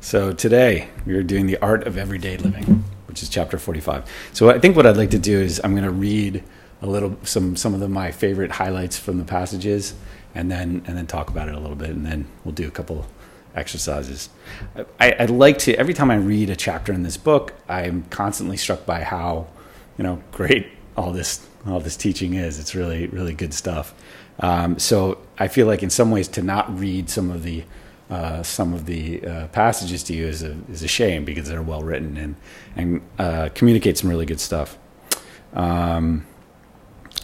So today we are doing the art of everyday living, which is chapter 45. So I think what I'd like to do is I'm going to read some of my favorite highlights from the passages, and then talk about it a little bit, and then we'll do a couple exercises. I'd like to, every time I read a chapter in this book, I'm constantly struck by how great all this teaching is. It's really, really good stuff. So I feel like in some ways to not read some of the passages to you is a shame, because they're well written and communicate some really good stuff.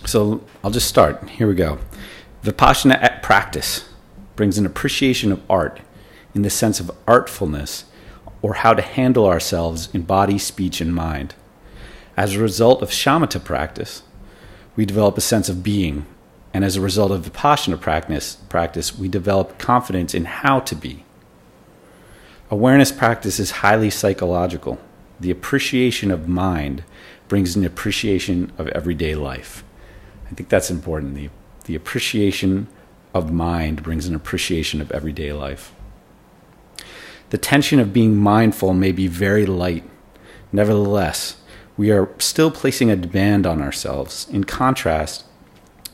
So I'll just start. Here we go. Vipassana practice brings an appreciation of art in the sense of artfulness, or how to handle ourselves in body, speech, and mind. As a result of shamatha practice, we develop a sense of being, and as a result of Vipassana practice, we develop confidence in how to be. Awareness practice is highly psychological. The appreciation of mind brings an appreciation of everyday life. I think that's important. The appreciation of mind brings an appreciation of everyday life. The tension of being mindful may be very light. Nevertheless, we are still placing a demand on ourselves. In contrast,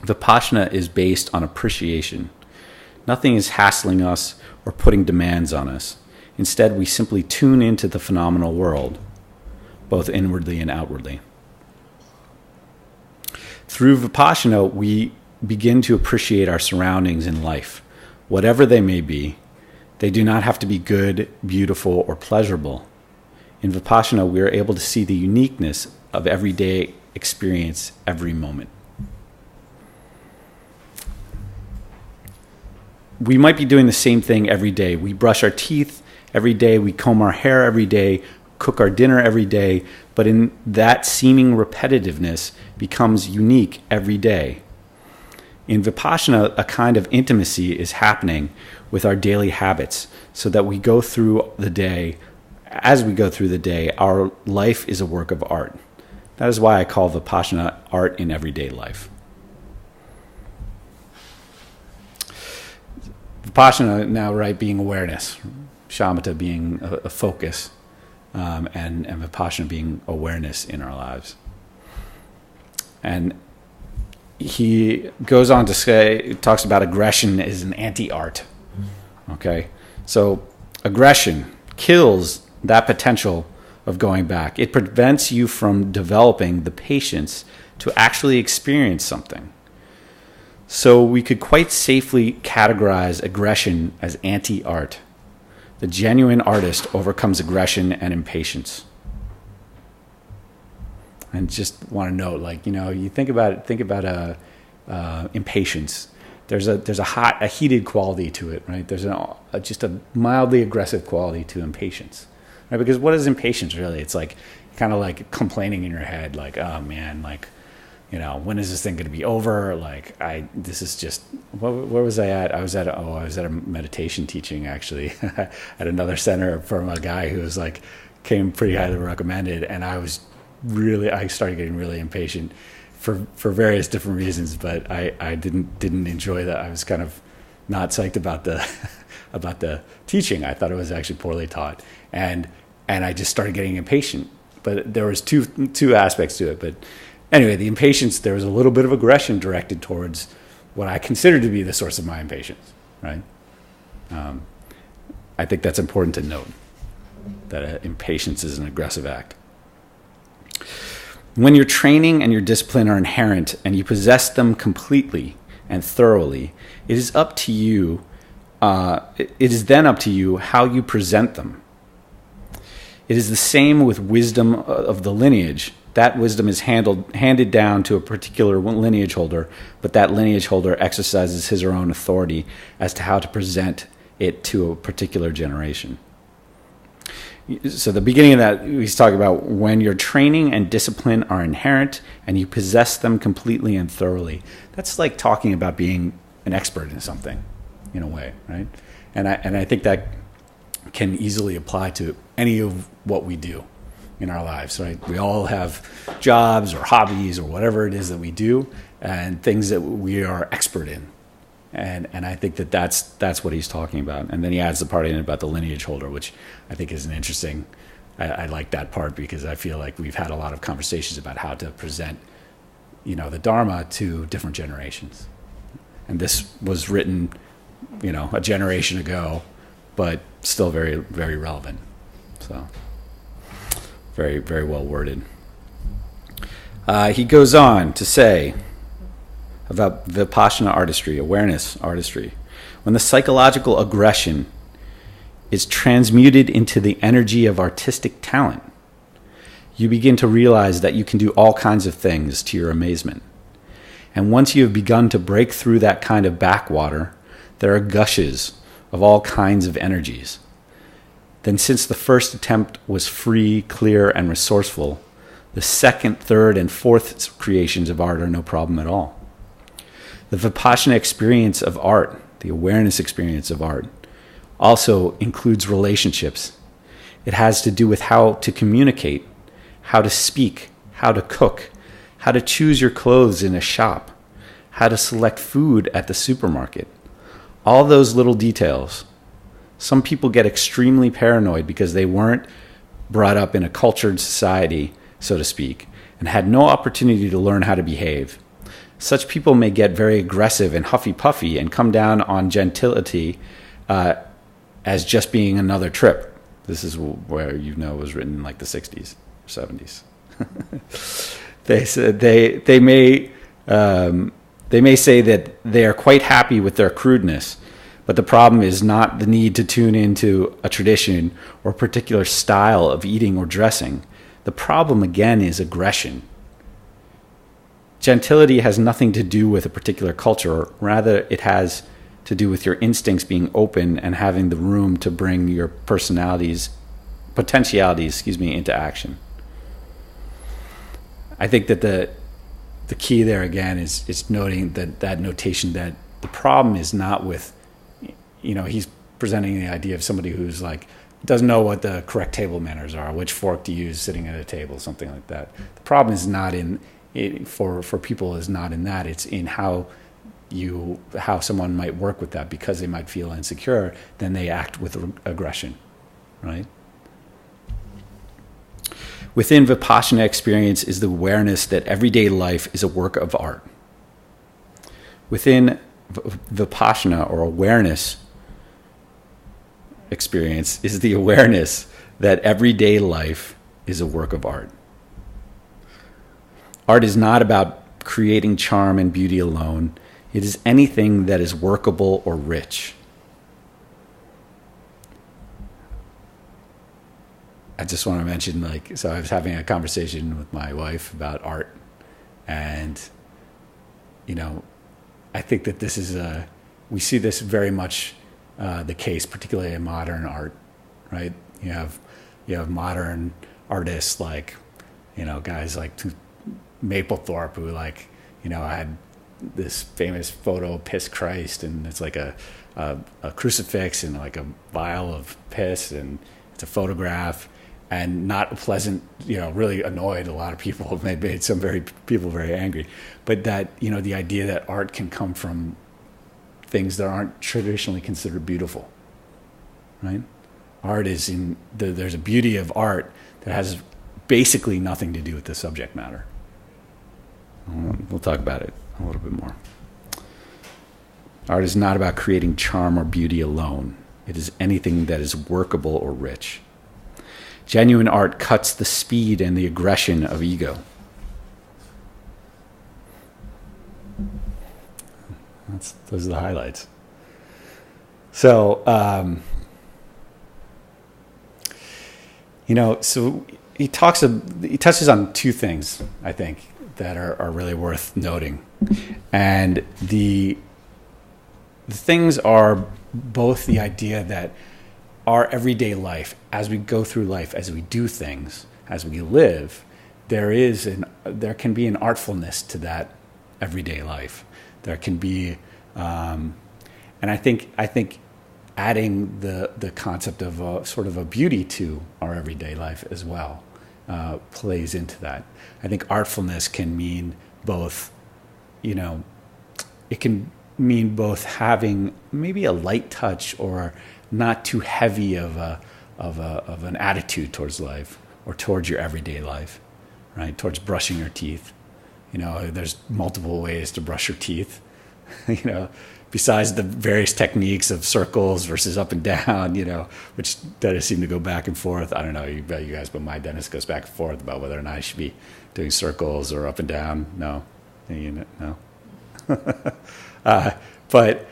Vipassana is based on appreciation. Nothing is hassling us or putting demands on us. Instead, we simply tune into the phenomenal world, both inwardly and outwardly. Through Vipassana, we begin to appreciate our surroundings in life, whatever they may be. They do not have to be good, beautiful, or pleasurable. In Vipassana, we are able to see the uniqueness of everyday experience every moment. We might be doing the same thing every day. We brush our teeth every day, we comb our hair every day, cook our dinner every day, but in that seeming repetitiveness becomes unique every day. In Vipassana, a kind of intimacy is happening with our daily habits, so that we go through the day. As we go through the day, our life is a work of art. That is why I call Vipassana art in everyday life. Vipassana now, right, being awareness, shamatha being a focus, and Vipassana being awareness in our lives. And he goes on to say, talks about aggression as an anti-art. Okay, so aggression kills that potential of going back. It prevents you from developing the patience to actually experience something. So we could quite safely categorize aggression as anti-art. The genuine artist overcomes aggression and impatience. And just want to note, you think about impatience. There's a heated quality to it, right? There's just a mildly aggressive quality to impatience, right? Because what is impatience really? It's like kind of like complaining in your head, like, oh man, when is this thing going to be over? This is just, where was I at? I was at a meditation teaching, actually, at another center from a guy who was came pretty highly recommended. And I started getting really impatient for various different reasons, but I didn't enjoy that. I was kind of not psyched about the teaching. I thought it was actually poorly taught. And I just started getting impatient, but there was two aspects to it. But anyway, the impatience, there was a little bit of aggression directed towards what I considered to be the source of my impatience, right? I think that's important to note, that impatience is an aggressive act. When your training and your discipline are inherent and you possess them completely and thoroughly, it is up to you. It is then up to you how you present them. It is the same with wisdom of the lineage. That wisdom is handed down to a particular lineage holder, but that lineage holder exercises his or her own authority as to how to present it to a particular generation. So the beginning of that, he's talking about when your training and discipline are inherent and you possess them completely and thoroughly. That's like talking about being an expert in something, in a way, right? And I think that can easily apply to any of what we do in our lives, right? We all have jobs or hobbies or whatever it is that we do, and things that we are expert in. And I think that's what he's talking about. And then he adds the part in about the lineage holder, which I think is an interesting. I like that part because I feel like we've had a lot of conversations about how to present, the Dharma to different generations. And this was written, a generation ago, but still very, very relevant. So very, very well worded. He goes on to say about Vipassana artistry, awareness artistry. When the psychological aggression is transmuted into the energy of artistic talent, you begin to realize that you can do all kinds of things to your amazement. And once you have begun to break through that kind of backwater, there are gushes of all kinds of energies. Then, since the first attempt was free, clear, and resourceful, the second, third, and fourth creations of art are no problem at all. The Vipassana experience of art, the awareness experience of art, also includes relationships. It has to do with how to communicate, how to speak, how to cook, how to choose your clothes in a shop, how to select food at the supermarket. All those little details. Some people get extremely paranoid because they weren't brought up in a cultured society, so to speak, and had no opportunity to learn how to behave. Such people may get very aggressive and huffy-puffy and come down on gentility as just being another trip. This is where it was written in like the 60s, 70s. They said they may say that they are quite happy with their crudeness, but the problem is not the need to tune into a tradition or particular style of eating or dressing. The problem again is aggression. Gentility has nothing to do with a particular culture. Rather, it has to do with your instincts being open and having the room to bring your potentialities, into action. I think that the key there again is noting that notation that the problem is not with, he's presenting the idea of somebody who's like doesn't know what the correct table manners are, which fork to use sitting at a table, something like that. The problem is not for people is not in that. It's in how someone might work with that because they might feel insecure. Then they act with aggression, right? Within Vipassana experience is the awareness that everyday life is a work of art. Within Vipassana or awareness experience is the awareness that everyday life is a work of art. Art is not about creating charm and beauty alone. It is anything that is workable or rich. I just want to mention, so I was having a conversation with my wife about art, and, I think that this is we see this very much the case, particularly in modern art, right? You have modern artists like, guys like Mapplethorpe who had this famous photo of Piss Christ, and it's like a crucifix and like a vial of piss, and it's a photograph. And not pleasant, really annoyed a lot of people, made some people very angry. But that, the idea that art can come from things that aren't traditionally considered beautiful, right? Art is there's a beauty of art that has basically nothing to do with the subject matter. We'll talk about it a little bit more. Art is not about creating charm or beauty alone. It is anything that is workable or rich. Genuine art cuts the speed and the aggression of ego. Those are the highlights. So, so he touches on two things, I think, that are really worth noting. And the things are both the idea that our everyday life, as we go through life, as we do things, as we live, there can be an artfulness to that everyday life. There can be, and I think adding the concept of sort of a beauty to our everyday life as well plays into that. I think artfulness can mean both, it can mean both having maybe a light touch or not too heavy of an attitude towards life or towards your everyday life, right? Towards brushing your teeth. There's multiple ways to brush your teeth, besides the various techniques of circles versus up and down, which dentists seem to go back and forth. I don't know about you guys, but my dentist goes back and forth about whether or not I should be doing circles or up and down. No. No. But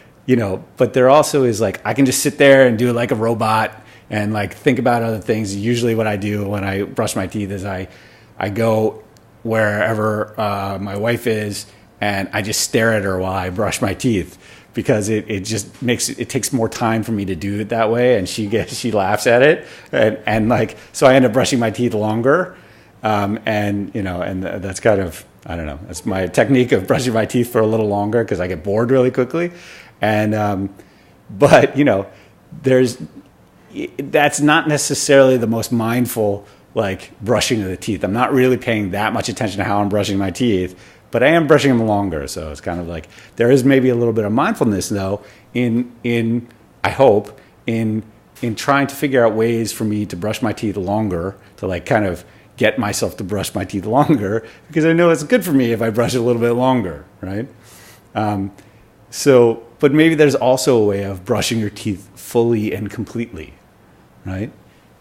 there also is like, I can just sit there and do it like a robot and like think about other things. Usually what I do when I brush my teeth is I go wherever my wife is and I just stare at her while I brush my teeth, because it just takes more time for me to do it that way, and she laughs at it, and like, so I end up brushing my teeth longer, and that's kind of, I don't know, that's my technique of brushing my teeth for a little longer because I get bored really quickly, and but that's not necessarily the most mindful like brushing of the teeth. I'm not really paying that much attention to how I'm brushing my teeth, but I am brushing them longer. So it's kind of like there is maybe a little bit of mindfulness though in I hope in trying to figure out ways for me to brush my teeth longer, to like kind of get myself to brush my teeth longer, because I know it's good for me if I brush it a little bit longer, right? But maybe there's also a way of brushing your teeth fully and completely, right?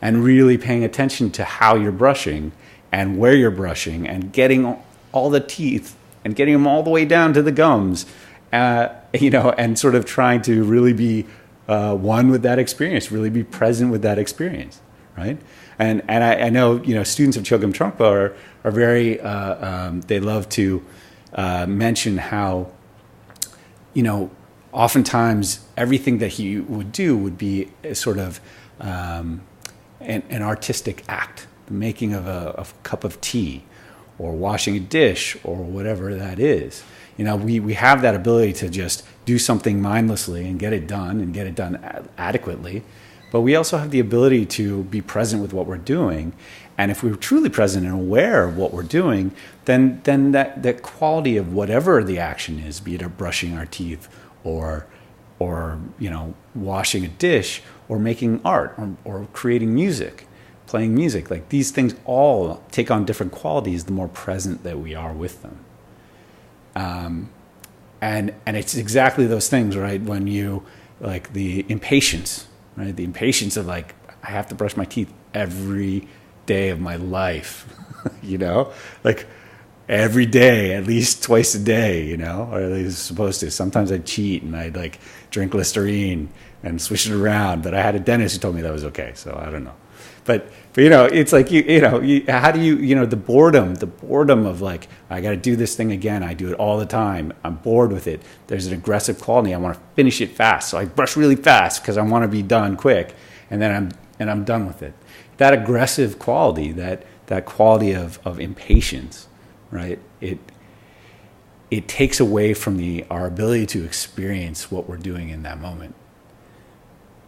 And really paying attention to how you're brushing and where you're brushing and getting all the teeth and getting them all the way down to the gums, and sort of trying to really be one with that experience, really be present with that experience, right? And I know, students of Chögyam Trungpa are very, they love to mention how, oftentimes everything that he would do would be a sort of an artistic act, the making of a cup of tea or washing a dish or whatever that is. We have that ability to just do something mindlessly and get it done adequately. But we also have the ability to be present with what we're doing. And if we're truly present and aware of what we're doing, then that quality of whatever the action is, be it brushing our teeth or washing a dish or making art or creating music, playing music, like these things all take on different qualities the more present that we are with them. And it's exactly those things, right? When you, like the impatience, right? The impatience of like, I have to brush my teeth every day of my life, like every day, at least twice a day, or at least supposed to. Sometimes I'd cheat and I'd like drink Listerine and swish it around, but I had a dentist who told me that was okay. So I don't know. But it's like, how do you, the boredom of like, I got to do this thing again. I do it all the time. I'm bored with it. There's an aggressive quality. I want to finish it fast. So I brush really fast because I want to be done quick. And then I'm done with it. That aggressive quality, that quality of impatience, right? It takes away from our ability to experience what we're doing in that moment.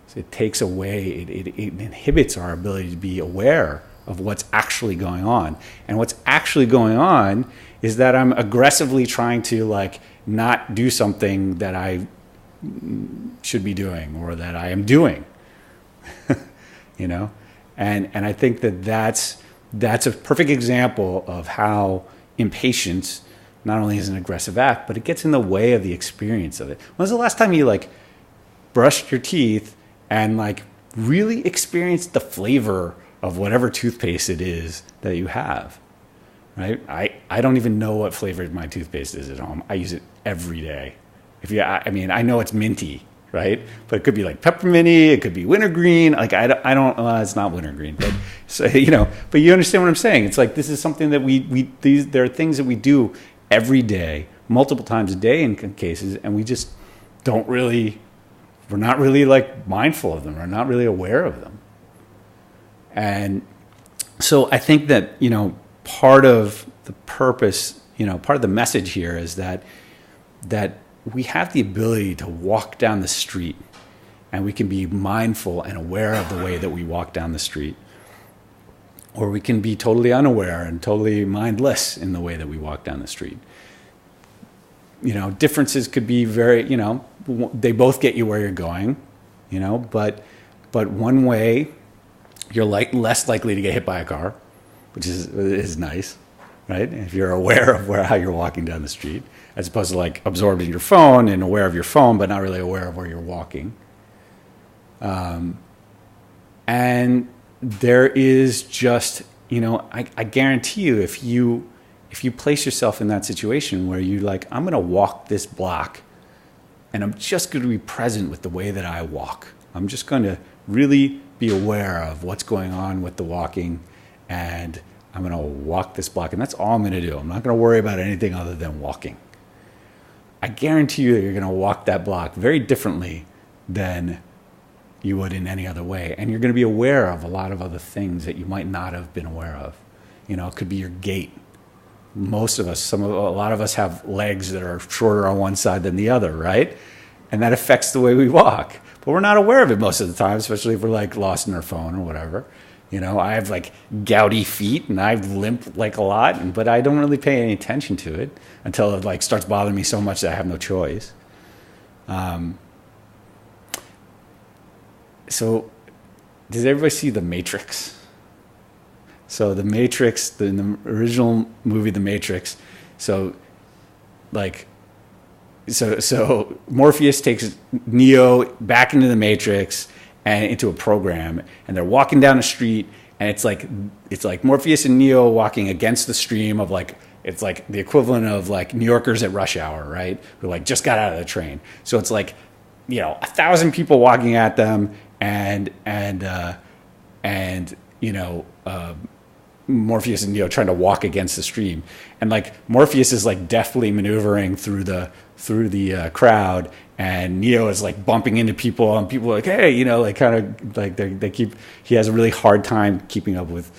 So it takes away, it inhibits our ability to be aware of what's actually going on. And what's actually going on is that I'm aggressively trying to like not do something that I should be doing or that I am doing, And I think that's a perfect example of how impatience not only is an aggressive act, but it gets in the way of the experience of it. When was the last time you like brushed your teeth and like really experienced the flavor of whatever toothpaste it is that you have, right? I don't even know what flavor my toothpaste is at home. I use it every day. I know it's minty, right? But it could be like pepperminty, it could be wintergreen. Like I don't it's not wintergreen, but so, but you understand what I'm saying. It's like, this is something that there are things that we do every day, multiple times a day in cases, and we just we're not really like mindful of them. We're not really aware of them. And so I think that, part of the purpose, part of the message here is that we have the ability to walk down the street, and we can be mindful and aware of the way that we walk down the street. Or we can be totally unaware and totally mindless in the way that we walk down the street. differences could be very, they both get you where you're going, but one way you're less likely to get hit by a car, which is nice, right? If you're aware of how you're walking down the street, as opposed to like absorbed in your phone and aware of your phone, but not really aware of where you're walking. And there is just, I guarantee you, if you place yourself in that situation where you're like, I'm going to walk this block and I'm just going to be present with the way that I walk. I'm just going to really be aware of what's going on with the walking, and I'm going to walk this block, and that's all I'm going to do. I'm not going to worry about anything other than walking. I guarantee you that you're going to walk that block very differently than you would in any other way. And you're going to be aware of a lot of other things that you might not have been aware of. It could be your gait. Most of us, a lot of us have legs that are shorter on one side than the other, right? And that affects the way we walk. But we're not aware of it most of the time, especially if we're like lost in our phone or whatever. I have like gouty feet and I limp like a lot, but I don't really pay any attention to it until it like starts bothering me so much that I have no choice. So does everybody see The Matrix? So The Matrix, in the original movie The Matrix, so Morpheus takes Neo back into the Matrix and into a program, and they're walking down the street, and it's like Morpheus and Neo walking against the stream of like, it's like the equivalent of like New Yorkers at rush hour, right? Who like just got out of the train. So it's like, 1,000 people walking at them, and Morpheus and Neo trying to walk against the stream, and like Morpheus is like deftly maneuvering through the crowd, and Neo is like bumping into people, and people are like, hey, like kind of like he has a really hard time keeping up with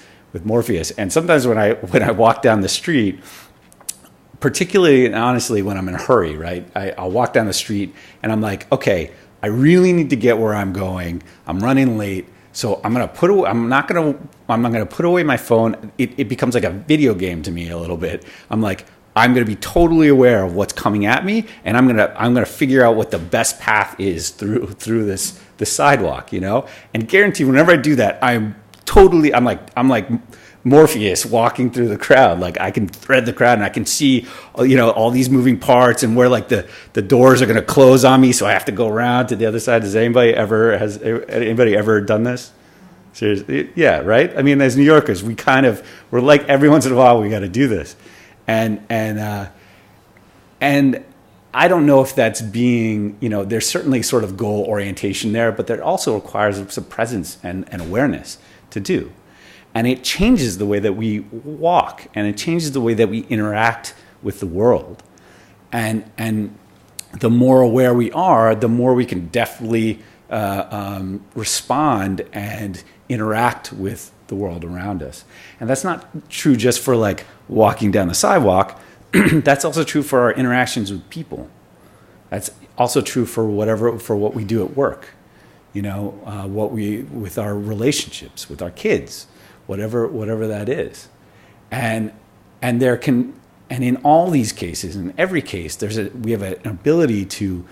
Morpheus. And sometimes when I walk down the street, particularly and honestly when I'm in a hurry, right, I'll walk down the street and I'm like, okay, I really need to get where I'm going. I'm running late. So I'm not gonna put away my phone. It becomes like a video game to me a little bit. I'm like, I'm gonna be totally aware of what's coming at me, and I'm gonna figure out what the best path is through this sidewalk, And guarantee whenever I do that, I'm like Morpheus walking through the crowd. Like I can thread the crowd and I can see, all these moving parts and where like the doors are going to close on me. So I have to go around to the other side. Has anybody ever done this? Seriously? Yeah. Right. I mean, as New Yorkers, we're like every once in a while, we got to do this. And I don't know if that's being, there's certainly sort of goal orientation there, but that also requires some presence and awareness to do. And it changes the way that we walk, and it changes the way that we interact with the world. And the more aware we are, the more we can deftly respond and interact with the world around us. And that's not true just for like walking down the sidewalk. That's also true for our interactions with people. That's also true for what we do at work. With our relationships with our kids. Whatever that is, and in all these cases, in every case, we have an ability to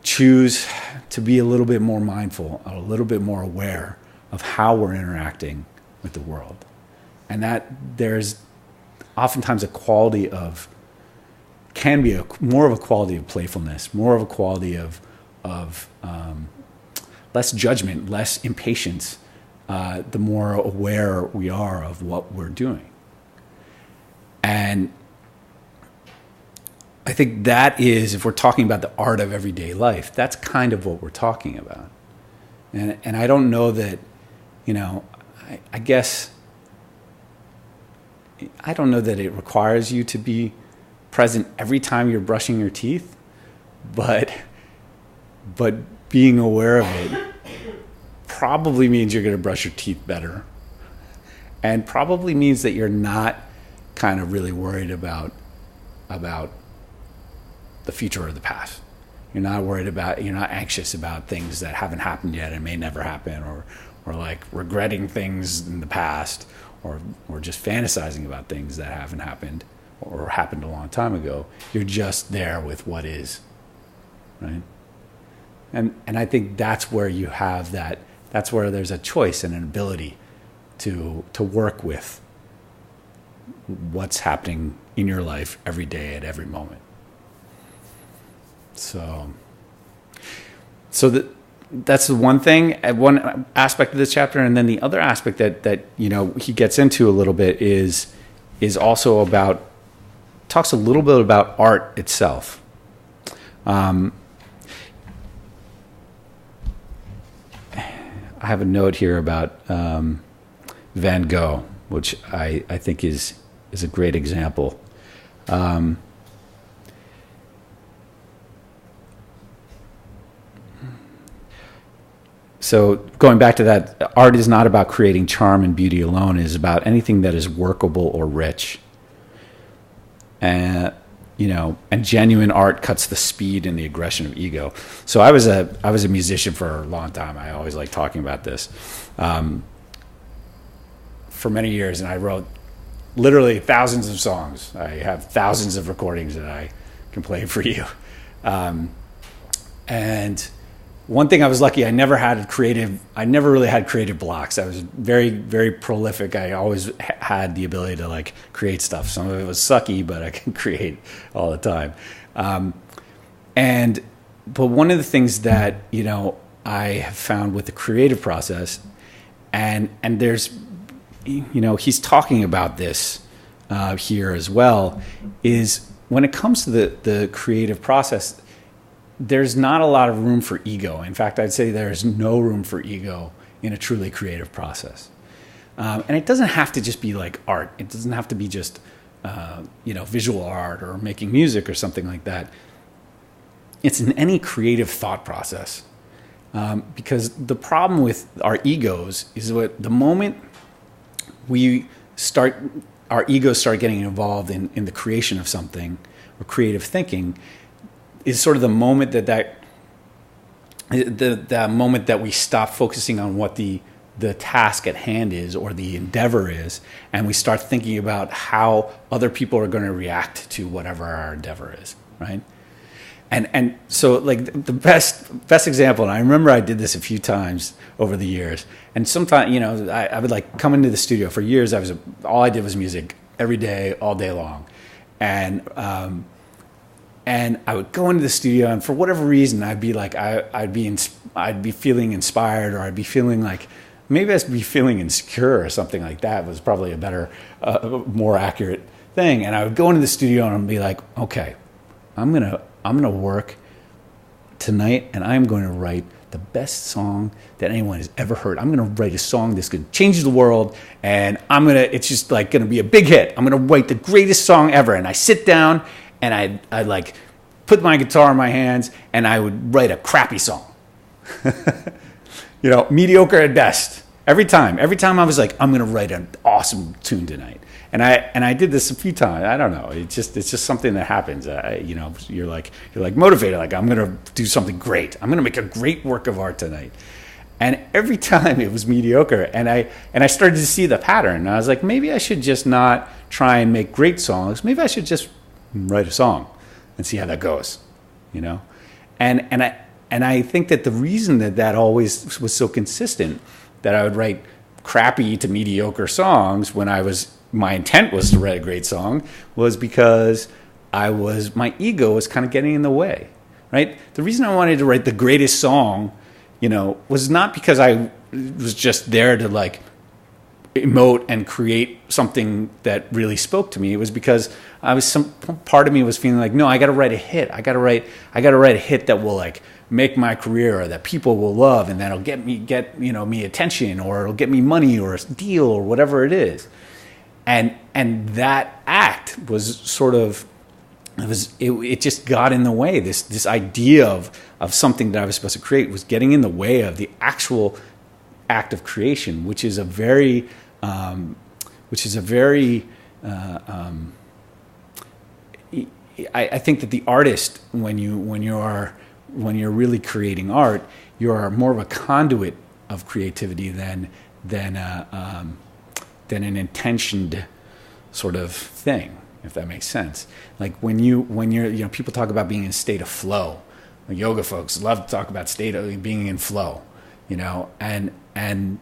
choose to be a little bit more mindful, a little bit more aware of how we're interacting with the world, and that there's oftentimes a quality of more of a quality of playfulness, more of a quality of less judgment, less impatience. The more aware we are of what we're doing. And I think that is, if we're talking about the art of everyday life, that's kind of what we're talking about. And I don't know that, I guess, I don't know that it requires you to be present every time you're brushing your teeth, but being aware of it probably means you're going to brush your teeth better, and probably means that you're not kind of really worried about the future or the past. You're not anxious about things that haven't happened yet and may never happen, or like regretting things in the past, or just fantasizing about things that haven't happened or happened a long time ago. You're just there with what is, right? And I think that's where you have that. That's where there's a choice and an ability to work with what's happening in your life every day at every moment. So that's the one thing, one aspect of this chapter, and then the other aspect that he gets into a little bit is also about, talks a little bit about art itself. I have a note here about Van Gogh, which I think is a great example. So going back to that, art is not about creating charm and beauty alone. It is about anything that is workable or rich. And genuine art cuts the speed and the aggression of ego. So I was a musician for a long time. I always like talking about this. For many years, and I wrote literally thousands of songs. I have thousands of recordings that I can play for you. And one thing I was lucky, I never really had creative blocks. I was very, very prolific. I always had the ability to like create stuff. Some of it was sucky, but I can create all the time. But one of the things that, I have found with the creative process, and there's, he's talking about this here as well, is when it comes to the creative process, there's not a lot of room for ego. In fact, I'd say there's no room for ego in a truly creative process. And it doesn't have to just be like art. It doesn't have to be just, visual art or making music or something like that. It's in any creative thought process. Because the problem with our egos is that the moment our egos start getting involved in the creation of something or creative thinking, is sort of the moment that moment that we stop focusing on what the task at hand is or the endeavor is, and we start thinking about how other people are going to react to whatever our endeavor is, right? And so like the best example, and I remember I did this a few times over the years, and sometimes I would like come into the studio. For years all I did was music every day, all day long, and I would go into the studio, and for whatever reason, I'd be like, I'd be feeling inspired, or I'd be feeling like, maybe I'd be feeling insecure or something like that was probably a better, more accurate thing. And I would go into the studio and I'd be like, okay, I'm gonna work tonight, and I'm going to write the best song that anyone has ever heard. I'm going to write a song that's going to change the world, and it's just like going to be a big hit. I'm going to write the greatest song ever. And I sit down, and I'd like put my guitar in my hands, and I would write a crappy song. Mediocre at best. Every time I was like, I'm going to write an awesome tune tonight. And I did this a few times. I don't know. It's just something that happens. You're like motivated. Like, I'm going to do something great. I'm going to make a great work of art tonight. And every time it was mediocre. And I started to see the pattern. And I was like, maybe I should just not try and make great songs. Maybe I should just write a song and see how that goes, And I think that the reason that always was so consistent, that I would write crappy to mediocre songs when my intent was to write a great song, was because my ego was kind of getting in the way, right? The reason I wanted to write the greatest song, was not because I was just there to like emote and create something that really spoke to me. It was because some part of me was feeling like, no, I got to write a hit. I got to write a hit that will like make my career, or that people will love, and that'll get me attention, or it'll get me money or a deal or whatever it is. And that act was sort of, it just got in the way. This idea of something that I was supposed to create was getting in the way of the actual act of creation, which is a very I think that the artist, when you're really creating art, you are more of a conduit of creativity than an intentioned sort of thing. if that makes sense. Like when you're, people talk about being in a state of flow. Like yoga folks love to talk about state of being in flow, and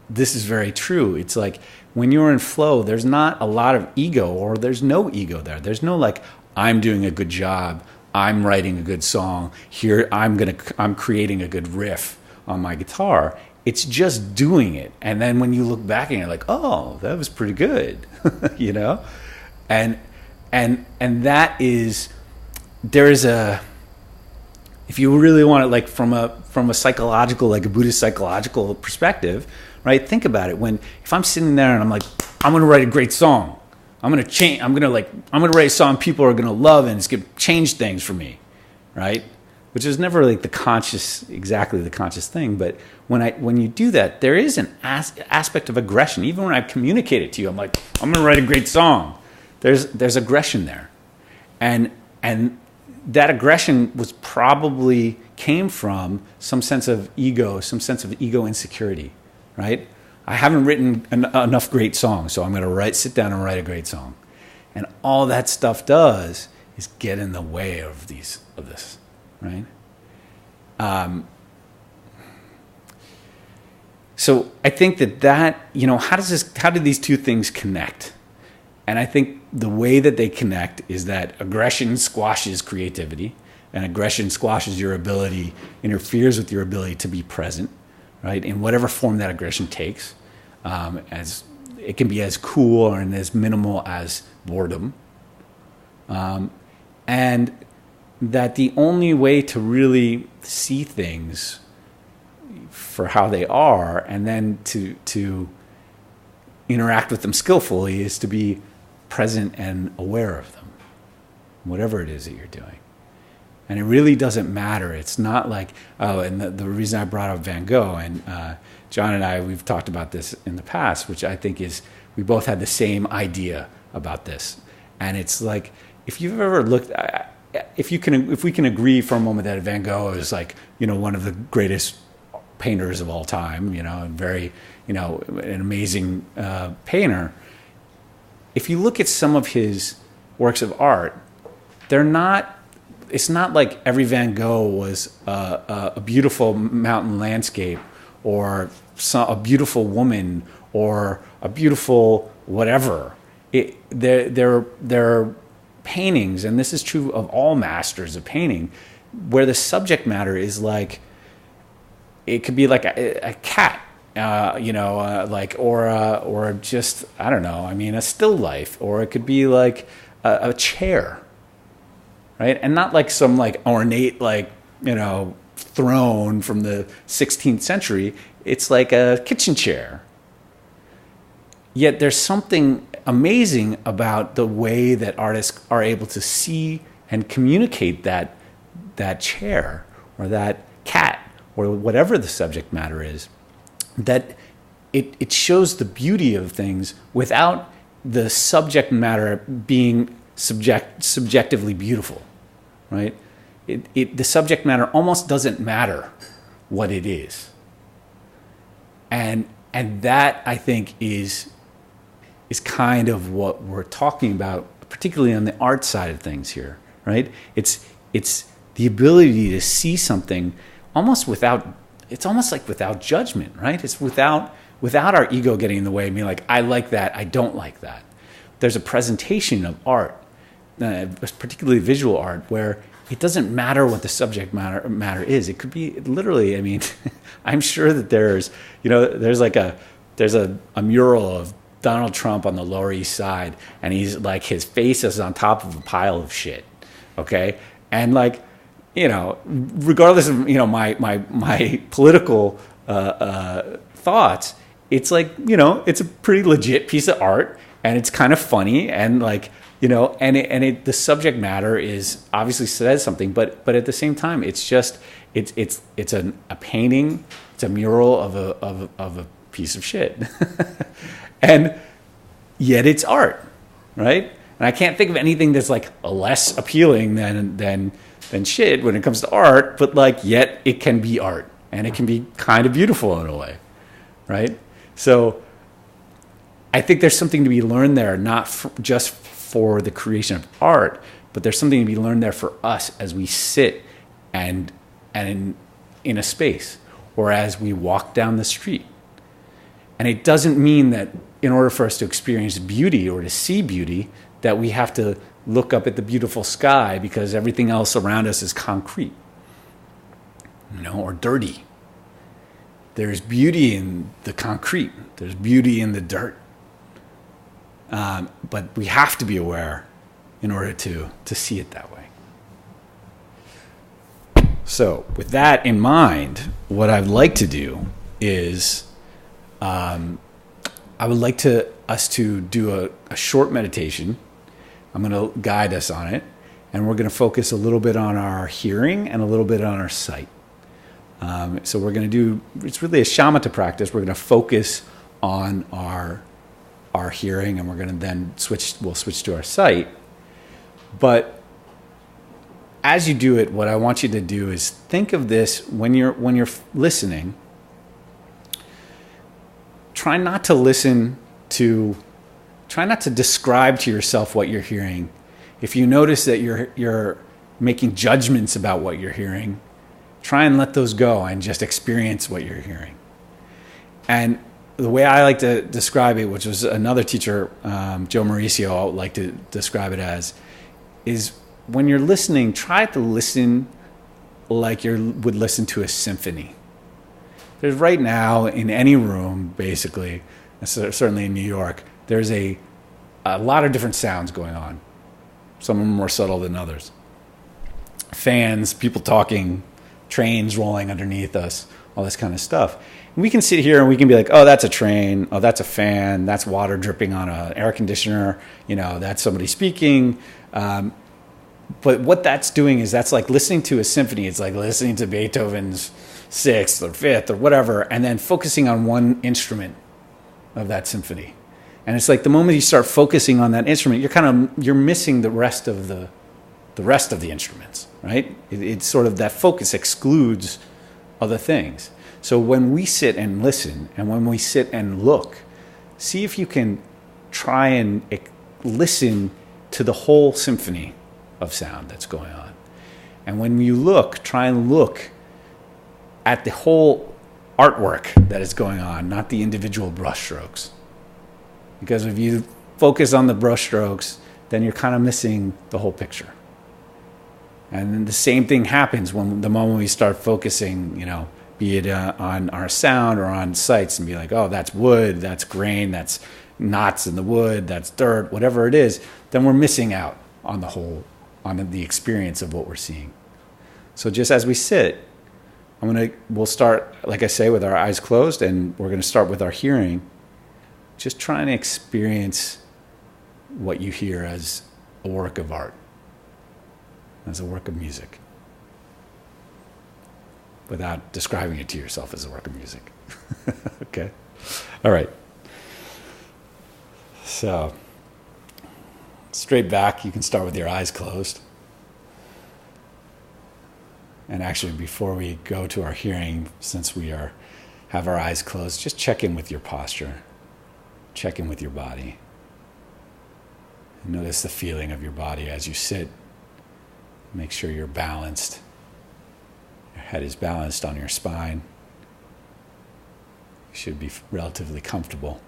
this is very true. It's like when you're in flow, there's not a lot of ego, or there's no ego there. There's no like, I'm doing a good job, I'm writing a good song, here I'm creating a good riff on my guitar. It's just doing it. And then when you look back and you're like, oh, that was pretty good. And that is, there is a, if you really want it, like from a psychological, like a Buddhist psychological perspective, right? Think about it. If I'm sitting there and I'm like, I'm going to write a great song. I'm going to write a song people are going to love, and it's going to change things for me, right? Which is never like exactly the conscious thing. But when you do that, there is an aspect of aggression. Even when I communicate it to you, I'm like, I'm going to write a great song. There's aggression there. And that aggression came from some sense of ego insecurity, right? I haven't written enough great songs, so I'm going to sit down and write a great song. And all that stuff does is get in the way of this, right? So I think that how do these two things connect? And I think the way that they connect is that aggression squashes creativity, and aggression interferes with your ability to be present, right? In whatever form that aggression takes, as it can be as cool or as minimal as boredom, and that the only way to really see things for how they are, and then to interact with them skillfully, is to be present and aware of them, whatever it is that you're doing. And it really doesn't matter. It's not like, and the reason I brought up Van Gogh, and John and I, we've talked about this in the past, which I think is, we both had the same idea about this. And it's like, if you've ever looked, if we can agree for a moment that Van Gogh is like, one of the greatest painters of all time, and very, an amazing painter. If you look at some of his works of art, it's not like every Van Gogh was a beautiful mountain landscape, or a beautiful woman, or a beautiful whatever. There are paintings, and this is true of all masters of painting, where the subject matter is like, it could be like a cat, or just, I don't know, a still life, or it could be like a chair, right? And not like some like ornate, throne from the 16th century. It's like a kitchen chair. Yet there's something amazing about the way that artists are able to see and communicate that chair, or that cat, or whatever the subject matter is, that it shows the beauty of things without the subject matter being subjectively beautiful, right? The subject matter almost doesn't matter what it is. And that, I think, is kind of what we're talking about, particularly on the art side of things here, right? It's the ability to see something almost without judgment, right? It's without our ego getting in the way, being like, I like that, I don't like that. There's a presentation of art, particularly visual art, where it doesn't matter what the subject matter is. It could be literally, I'm sure that there's a mural of Donald Trump on the Lower East Side, and he's like, his face is on top of a pile of shit, okay? And like, regardless of, my political thoughts, it's like, it's a pretty legit piece of art, and it's kind of funny, and like, the subject matter is obviously says something, but at the same time, it's just, it's a painting, it's a mural of a piece of shit. And yet it's art, right? And I can't think of anything that's like less appealing than shit when it comes to art, but like, yet it can be art, and it can be kind of beautiful in a way, right? So I think there's something to be learned there, not just for the creation of art, but there's something to be learned there for us as we sit and in a space, or as we walk down the street. And it doesn't mean that in order for us to experience beauty or to see beauty, that we have to look up at the beautiful sky because everything else around us is concrete, or dirty. There's beauty in the concrete. There's beauty in the dirt. But we have to be aware in order to see it that way. So with that in mind, what I'd like to do is I would like us to do a short meditation. I'm going to guide us on it, and we're going to focus a little bit on our hearing and a little bit on our sight. So we're going to do, it's really a shamatha practice. We're going to focus on our hearing, and we're going to then we'll switch to our sight. But as you do it, what I want you to do is think of this when you're listening. Try not to describe to yourself what you're hearing. If you notice that you're making judgments about what you're hearing, try and let those go and just experience what you're hearing. And the way I like to describe it, which was another teacher, Joe Mauricio, liked to describe it as, is when you're listening, try to listen like you would listen to a symphony. There's right now in any room, basically, certainly in New York, there's a lot of different sounds going on. Some of them more subtle than others. Fans, people talking, trains rolling underneath us, all this kind of stuff. And we can sit here and we can be like, oh, that's a train. Oh, that's a fan. That's water dripping on an air conditioner. That's somebody speaking. But what that's doing is that's like listening to a symphony. It's like listening to Beethoven's 6th or 5th or whatever, and then focusing on one instrument of that symphony. And it's like the moment you start focusing on that instrument, you're missing the rest of the instruments, right? It's sort of that focus excludes other things. So when we sit and listen, and when we sit and look, see if you can try and listen to the whole symphony of sound that's going on. And when you look, try and look at the whole artwork that is going on, not the individual brushstrokes. Because if you focus on the brushstrokes, then you're kind of missing the whole picture. And then the same thing happens when the moment we start focusing, be it on our sound or on sights, and be like, oh, that's wood, that's grain, that's knots in the wood, that's dirt, whatever it is, then we're missing out on the experience of what we're seeing. So just as we sit, we'll start, like I say, with our eyes closed, and we're going to start with our hearing. Just try and experience what you hear as a work of art, as a work of music, without describing it to yourself as a work of music. Okay? All right. So, straight back, you can start with your eyes closed. And actually, before we go to our hearing, since we have our eyes closed, just check in with your posture. Check in with your body. And notice the feeling of your body as you sit. Make sure you're balanced. Your head is balanced on your spine. You should be relatively comfortable.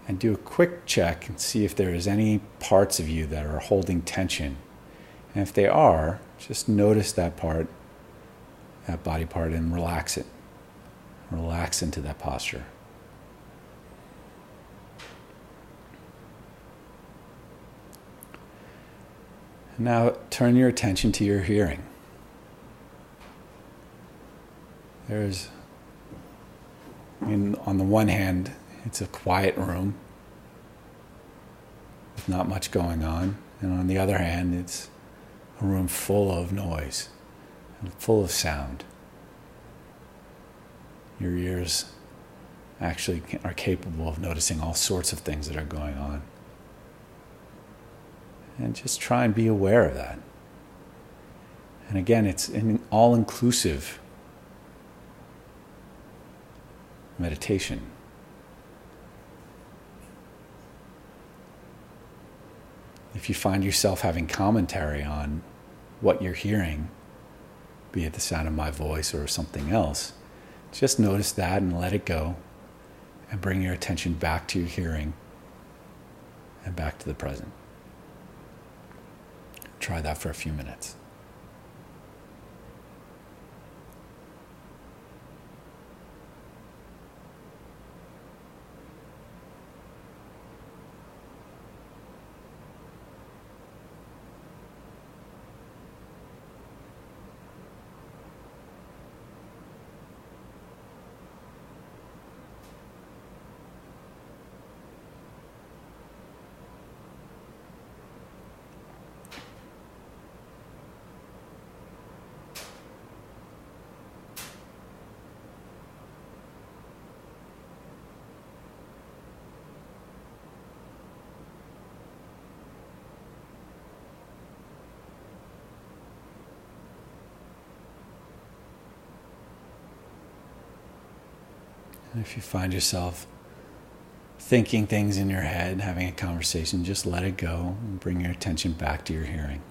And do a quick check and see if there is any parts of you that are holding tension. And if they are, just notice that part, that body part, and relax it. Relax into that posture. Now turn your attention to your hearing. On the one hand, it's a quiet room with not much going on. And on the other hand, it's a room full of noise and full of sound. Your ears actually are capable of noticing all sorts of things that are going on. And just try and be aware of that. And again, it's an all-inclusive meditation. If you find yourself having commentary on what you're hearing, be it the sound of my voice or something else, just notice that and let it go, and bring your attention back to your hearing and back to the present. Try that for a few minutes. And if you find yourself thinking things in your head, having a conversation, just let it go and bring your attention back to your hearing.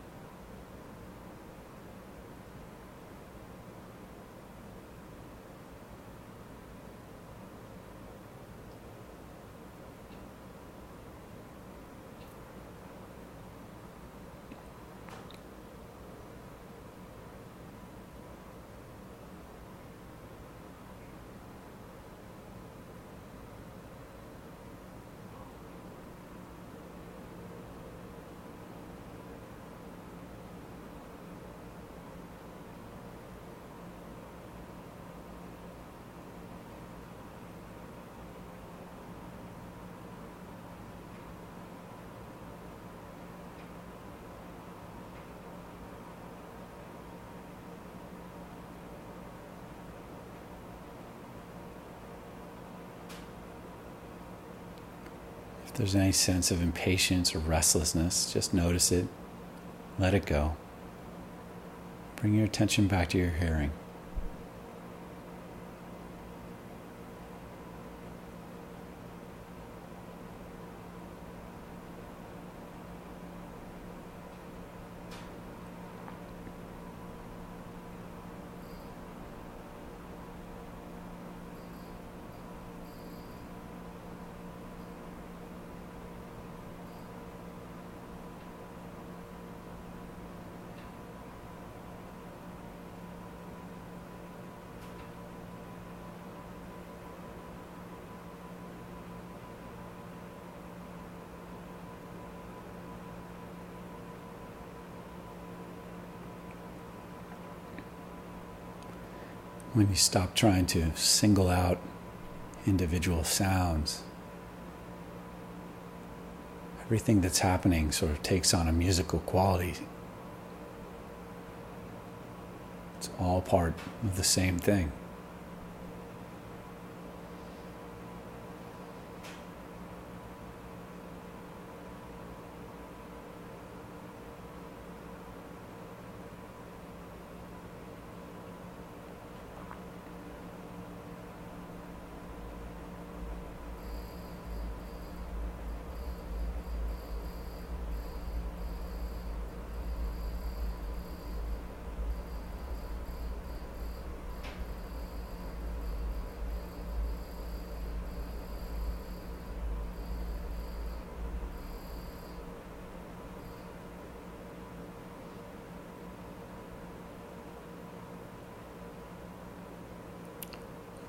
If there's any sense of impatience or restlessness, just notice it, let it go. Bring your attention back to your hearing. When you stop trying to single out individual sounds, everything that's happening sort of takes on a musical quality. It's all part of the same thing.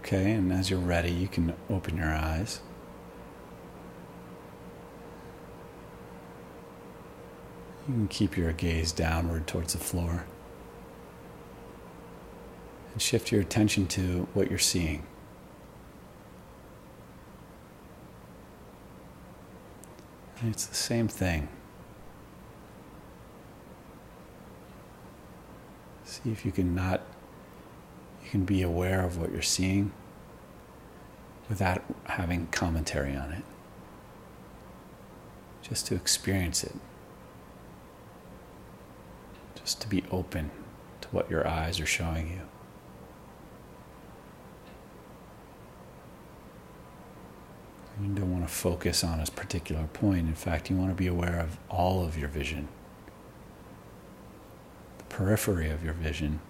Okay, and as you're ready, you can open your eyes. You can keep your gaze downward towards the floor and shift your attention to what you're seeing. And it's the same thing. See if you can be aware of what you're seeing without having commentary on it. Just to experience it. Just to be open to what your eyes are showing you. You don't want to focus on a particular point. In fact, you want to be aware of all of your vision, the periphery of your vision,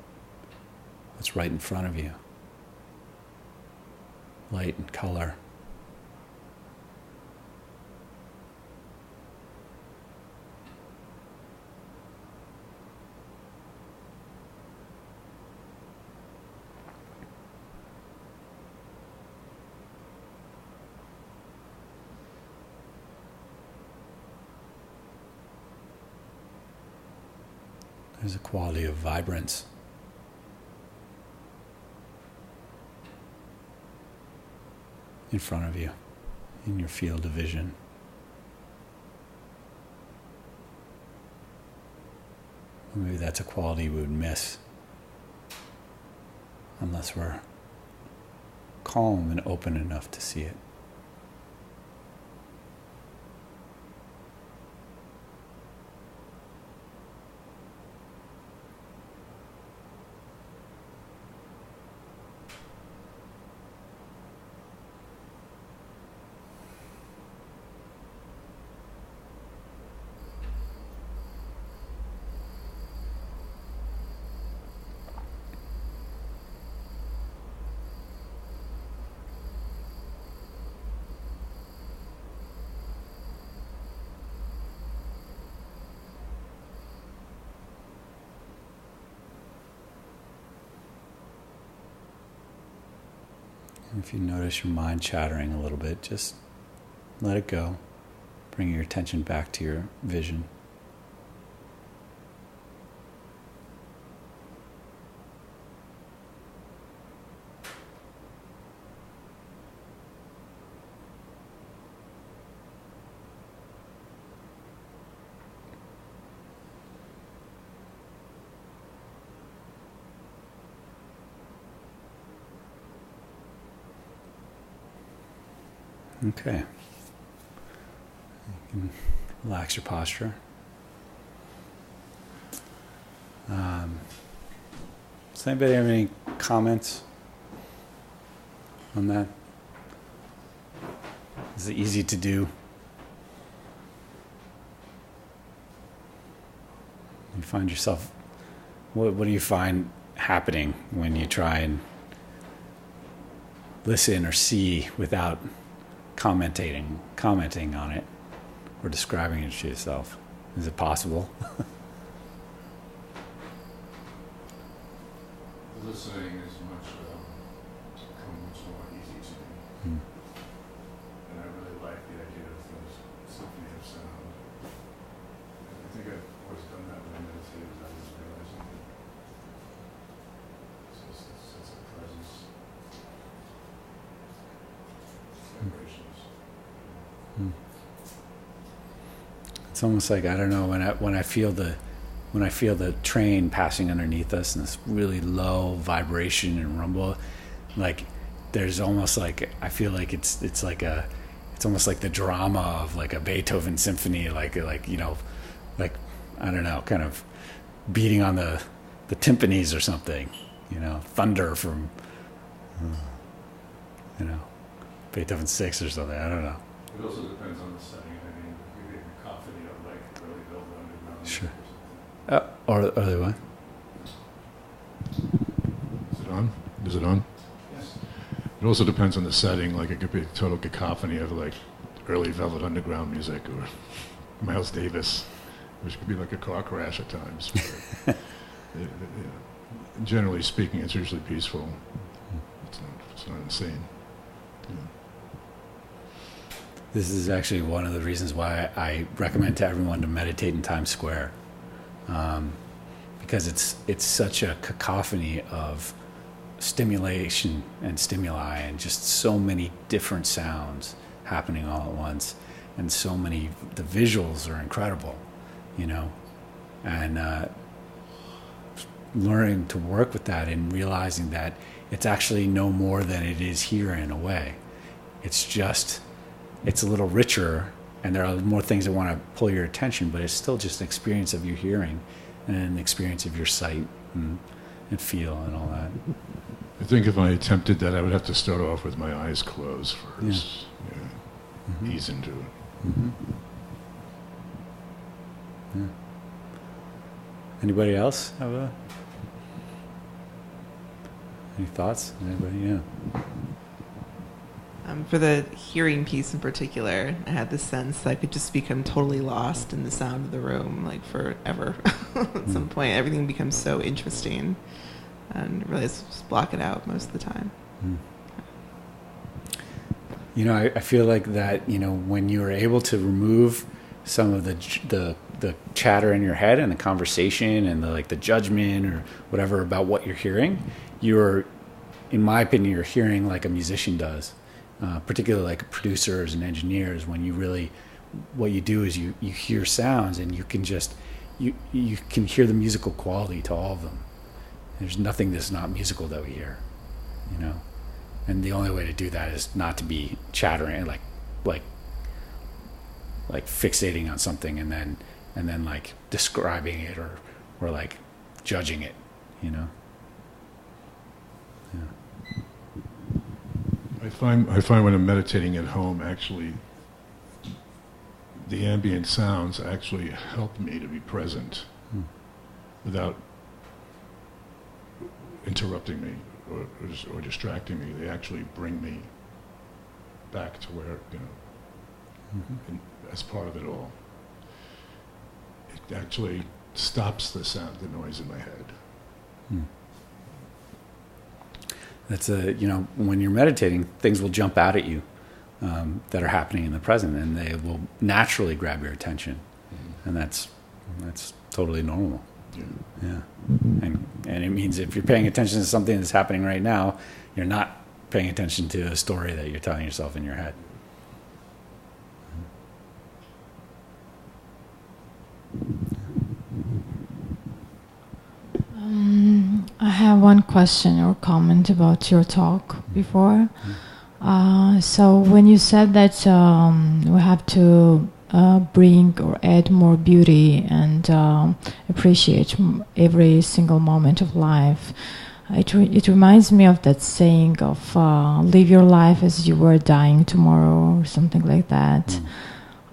what's right in front of you, light and color. There's a quality of vibrance in front of you, in your field of vision. Maybe that's a quality we would miss unless we're calm and open enough to see it. And if you notice your mind chattering a little bit, just let it go. Bring your attention back to your vision. Okay. You can relax your posture. Does anybody have any comments on that? Is it easy to do? You find yourself, what do you find happening when you try and listen or see without commenting on it or describing it to yourself? Is it possible? Listening is much more easy to me. And I really like the idea of the symphony of sound. I think I've always done that when I meditate without even realizing it. It's just a sense of presence, vibrations. It's almost like, I don't know, when I feel the train passing underneath us and this really low vibration and rumble, like there's almost like, I feel like it's almost like the drama of like a Beethoven symphony, like you know, like, I don't know, kind of beating on the timpanis or something, you know, thunder from you know, Beethoven 6 or something, I don't know. It also depends on the setting. I mean, you get a cacophony of like really built underground. Sure. Or something. Or the what? Is it on? Is it on? Yes. It also depends on the setting. Like it could be a total cacophony of like early Velvet Underground music or Miles Davis, which could be like a car crash at times. Generally speaking, it's usually peaceful. It's not insane. Yeah. This is actually one of the reasons why I recommend to everyone to meditate in Times Square, because it's such a cacophony of stimulation and stimuli and just so many different sounds happening all at once, and so many, the visuals are incredible, you know, and learning to work with that and realizing that it's actually no more than it is here in a way. It's a little richer, and there are more things that want to pull your attention, but it's still just an experience of your hearing and an experience of your sight and feel and all that. I think if I attempted that, I would have to start off with my eyes closed first. Yeah. ease into it. Mm-hmm. Yeah. Anybody else have any thoughts? Anybody? Yeah. For the hearing piece in particular, I had the sense that I could just become totally lost in the sound of the room, like forever. At some point, everything becomes so interesting, and really just block it out most of the time. You know, I feel like that. You know, when you are able to remove some of the chatter in your head and the conversation and the judgment or whatever about what you're hearing, you're, in my opinion, you're hearing like a musician does. Particularly like producers and engineers, when you really, what you do is you hear sounds and you can just, you can hear the musical quality to all of them. There's nothing that's not musical that we hear, you know? And the only way to do that is not to be chattering, like fixating on something and then like describing it or like judging it, you know? Yeah. I find when I'm meditating at home, actually, the ambient sounds actually help me to be present without interrupting me or distracting me. They actually bring me back to where, you know, as part of it all. It actually stops the noise in my head. That's you know, when you're meditating, things will jump out at you that are happening in the present, and they will naturally grab your attention, and that's totally normal. Yeah. And it means if you're paying attention to something that's happening right now, you're not paying attention to a story that you're telling yourself in your head. I have one question or comment about your talk before. So when you said that we have to bring or add more beauty and appreciate every single moment of life, it reminds me of that saying of live your life as you were dying tomorrow or something like that.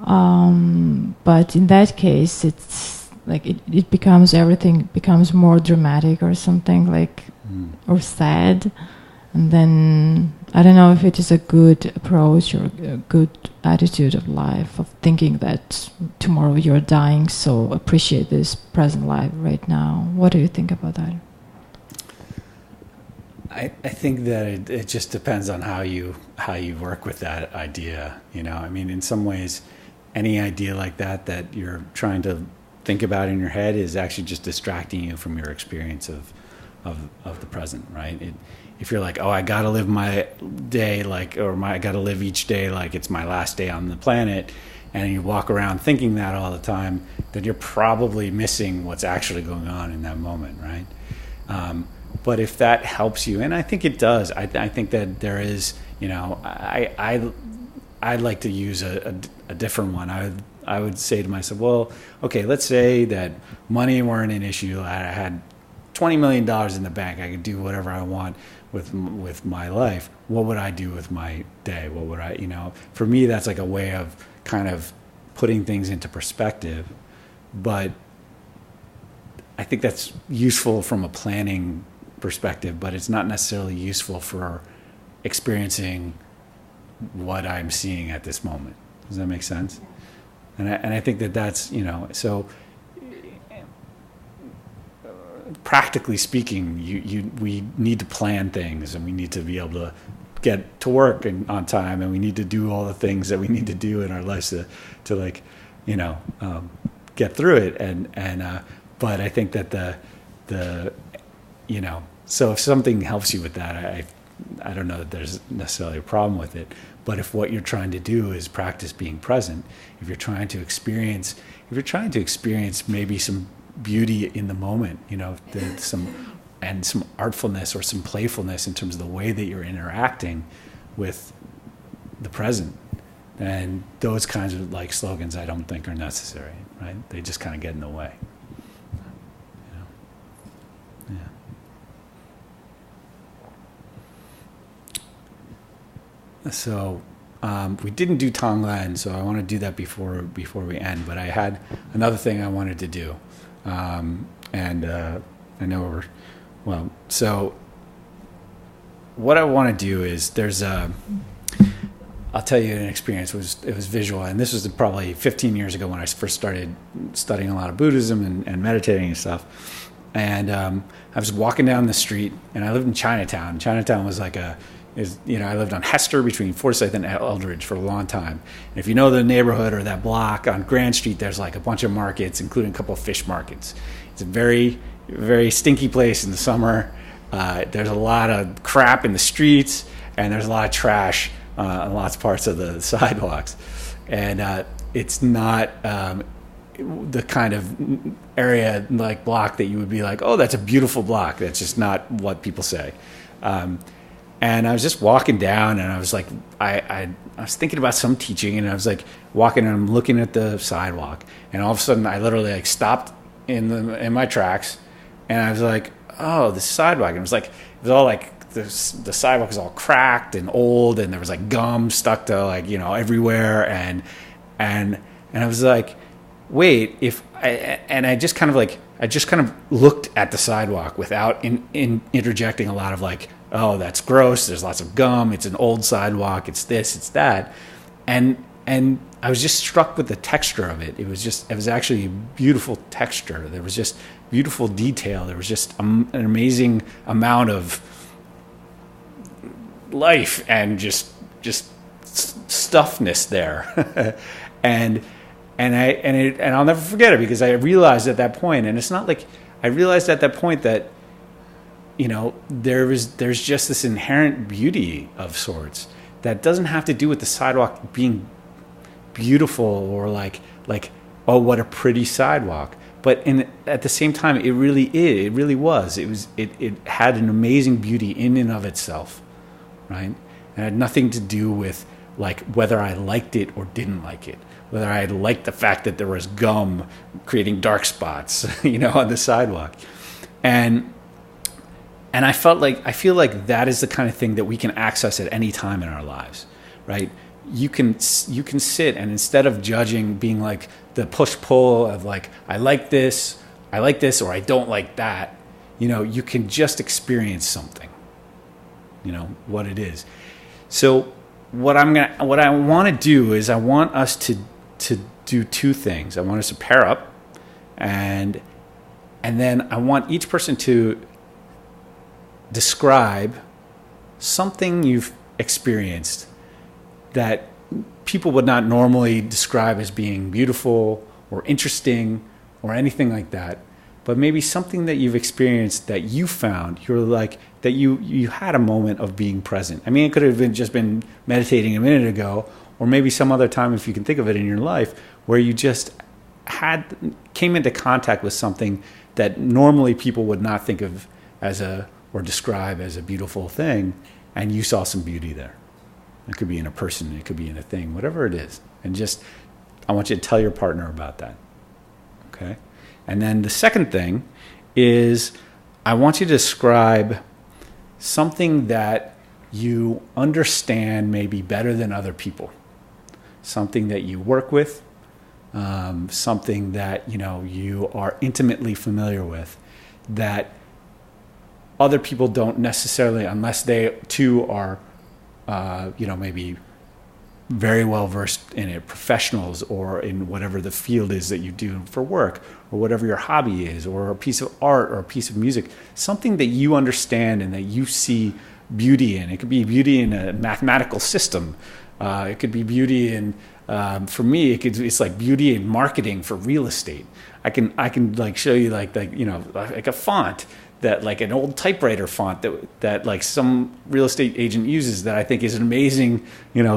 But in that case, it's like it becomes, everything becomes more dramatic or something, like or sad, and then I don't know if it is a good approach or a good attitude of life, of thinking that tomorrow you're dying, so appreciate this present life right now. What do you think about that? I think that it just depends on how you work with that idea. You know, I mean, in some ways, any idea like that you're trying to think about in your head is actually just distracting you from your experience of the present, right? If you're like, oh, I got to live my day I got to live each day like it's my last day on the planet, and you walk around thinking that all the time, then you're probably missing what's actually going on in that moment, right? But if that helps you, and I think it does, I think that there is, you know, I'd like to use a different one. I would say to myself, well, okay, let's say that money weren't an issue. I had $20 million in the bank. I could do whatever I want with my life. What would I do with my day? What would I, you know, for me, that's like a way of kind of putting things into perspective. But I think that's useful from a planning perspective, but it's not necessarily useful for experiencing what I'm seeing at this moment. Does that make sense? And I think that's, you know, so practically speaking, we need to plan things, and we need to be able to get to work on time, and we need to do all the things that we need to do in our lives to like, you know, get through it. But I think that the you know, so if something helps you with that, I don't know that there's necessarily a problem with it. But if what you're trying to do is practice being present, if you're trying to experience maybe some beauty in the moment, you know, some artfulness or some playfulness in terms of the way that you're interacting with the present, then those kinds of like slogans I don't think are necessary, right? They just kind of get in the way. You know? Yeah. So we didn't do Tonglen, so I want to do that before we end. But I had another thing I wanted to do, and I know so what I want to do is I'll tell you an experience. It was visual, and this was probably 15 years ago when I first started studying a lot of Buddhism and meditating and stuff. And I was walking down the street, and I lived in Chinatown. Chinatown was like I lived on Hester between Forsyth and Eldridge for a long time. And if you know the neighborhood or that block on Grand Street, there's like a bunch of markets, including a couple of fish markets. It's a very, very stinky place in the summer. There's a lot of crap in the streets, and there's a lot of trash on lots of parts of the sidewalks. And it's not the kind of area like block that you would be like, oh, that's a beautiful block. That's just not what people say. And I was just walking down, and I was like, I was thinking about some teaching, and I was like walking, and I'm looking at the sidewalk, and all of a sudden I literally like stopped in my tracks, and I was like, oh, the sidewalk. And it was all like the sidewalk was all cracked and old, and there was like gum stuck to like, everywhere, and I was like, wait, I just kind of looked at the sidewalk without interjecting a lot of like, oh, that's gross, there's lots of gum, it's an old sidewalk, it's this, it's that. And I was just struck with the texture of it. It was actually a beautiful texture. There was just beautiful detail. There was just an amazing amount of life and just stuffness there. and I'll never forget it, because I realized at that point, and it's not like I realized at that point that there's just this inherent beauty of sorts that doesn't have to do with the sidewalk being beautiful or like oh, what a pretty sidewalk. But at the same time, it really is. It really was. It had an amazing beauty in and of itself, right? And it had nothing to do with like whether I liked it or didn't like it, whether I liked the fact that there was gum creating dark spots, on the sidewalk, and I feel like that is the kind of thing that we can access at any time in our lives, right? You can sit, and instead of judging, being like the push-pull of like, I like this, or I don't like that, you can just experience something, what it is. So what I want to do is I want us to do two things. I want us to pair up, and then I want each person to describe something you've experienced that people would not normally describe as being beautiful or interesting or anything like that, but maybe something that you've experienced that you found that you had a moment of being present. I mean, it could have just been meditating a minute ago, or maybe some other time, if you can think of it in your life, where you just came into contact with something that normally people would not think of or describe as a beautiful thing, and you saw some beauty there. It could be in a person, it could be in a thing, whatever it is. And I want you to tell your partner about that. Okay? And then the second thing is I want you to describe something that you understand maybe better than other people. Something that you work with, something that you are intimately familiar with, that other people don't necessarily, unless they too are, maybe very well versed in it, professionals, or in whatever the field is that you do for work, or whatever your hobby is, or a piece of art or a piece of music, something that you understand and that you see beauty in. It could be beauty in a mathematical system. It could be beauty in, for me, it's like beauty in marketing for real estate. I can like show you like a font that, like an old typewriter font that like some real estate agent uses, that I think is an amazing,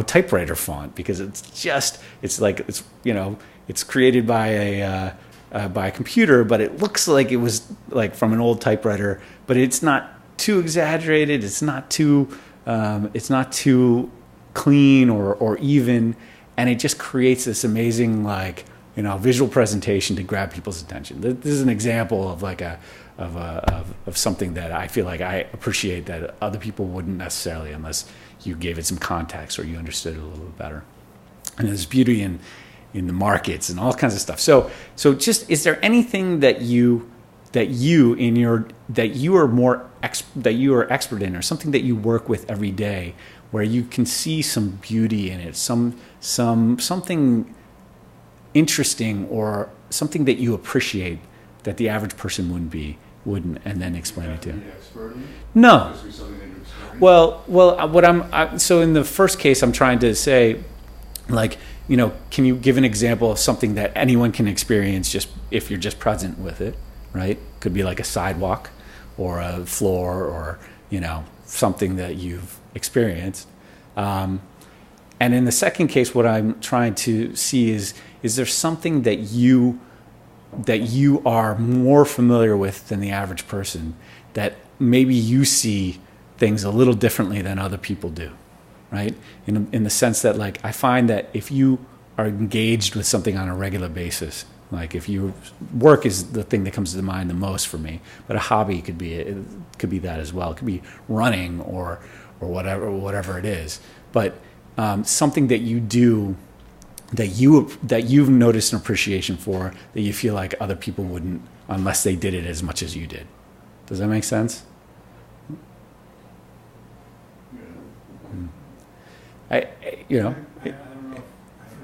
typewriter font, because it's created by a computer, but it looks like it was like from an old typewriter, but it's not too exaggerated. It's not too clean or even, and it just creates this amazing visual presentation to grab people's attention. This is an example of of something that I feel like I appreciate that other people wouldn't necessarily, unless you gave it some context or you understood it a little bit better. And there's beauty in the markets and all kinds of stuff. So just, is there anything that you are expert in, or something that you work with every day where you can see some beauty in it, something interesting, or something that you appreciate that the average person wouldn't, and then explain it to you? No. Well, so in the first case, I'm trying to say, like, can you give an example of something that anyone can experience just if you're just present with it, right? Could be like a sidewalk or a floor, or, something that you've experienced. And in the second case, what I'm trying to see is there something that you are more familiar with than the average person, that maybe you see things a little differently than other people do, right? In the sense that, like, I find that if you are engaged with something on a regular basis, like if you work is the thing that comes to mind the most for me, but a hobby could be that as well. It could be running or whatever it is. But something that you do that you've noticed an appreciation for, that you feel like other people wouldn't unless they did it as much as you did. Does that make sense? I don't know if I feel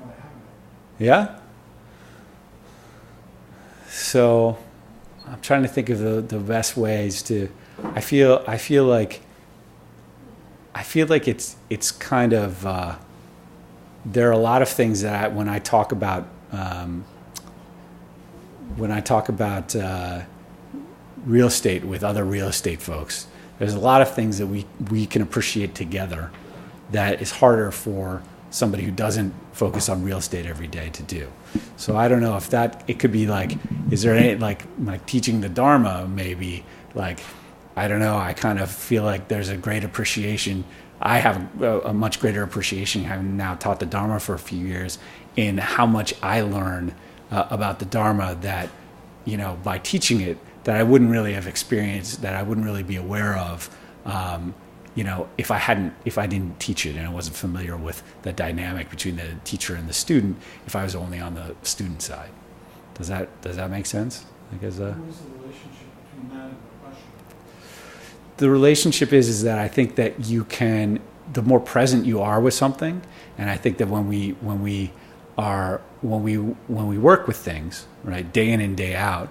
I have it. Yeah? So I'm trying to think of the best ways to. I feel like it's kind of. There are a lot of things that when I talk about real estate with other real estate folks, there's a lot of things that we can appreciate together that is harder for somebody who doesn't focus on real estate every day to do. So I don't know if it could be like, is there any, like teaching the Dharma, maybe, like, I don't know, I kind of feel like there's a great appreciation. I have a much greater appreciation, having now taught the Dharma for a few years, in how much I learn about the Dharma that, by teaching it, that I wouldn't really have experienced, that I wouldn't really be aware of, if I didn't teach it and I wasn't familiar with the dynamic between the teacher and the student, if I was only on the student side. Does that make sense? What is the relationship between that and the question? The relationship is that I think that the more present you are with something, and I think that when we work with things, right, day in and day out,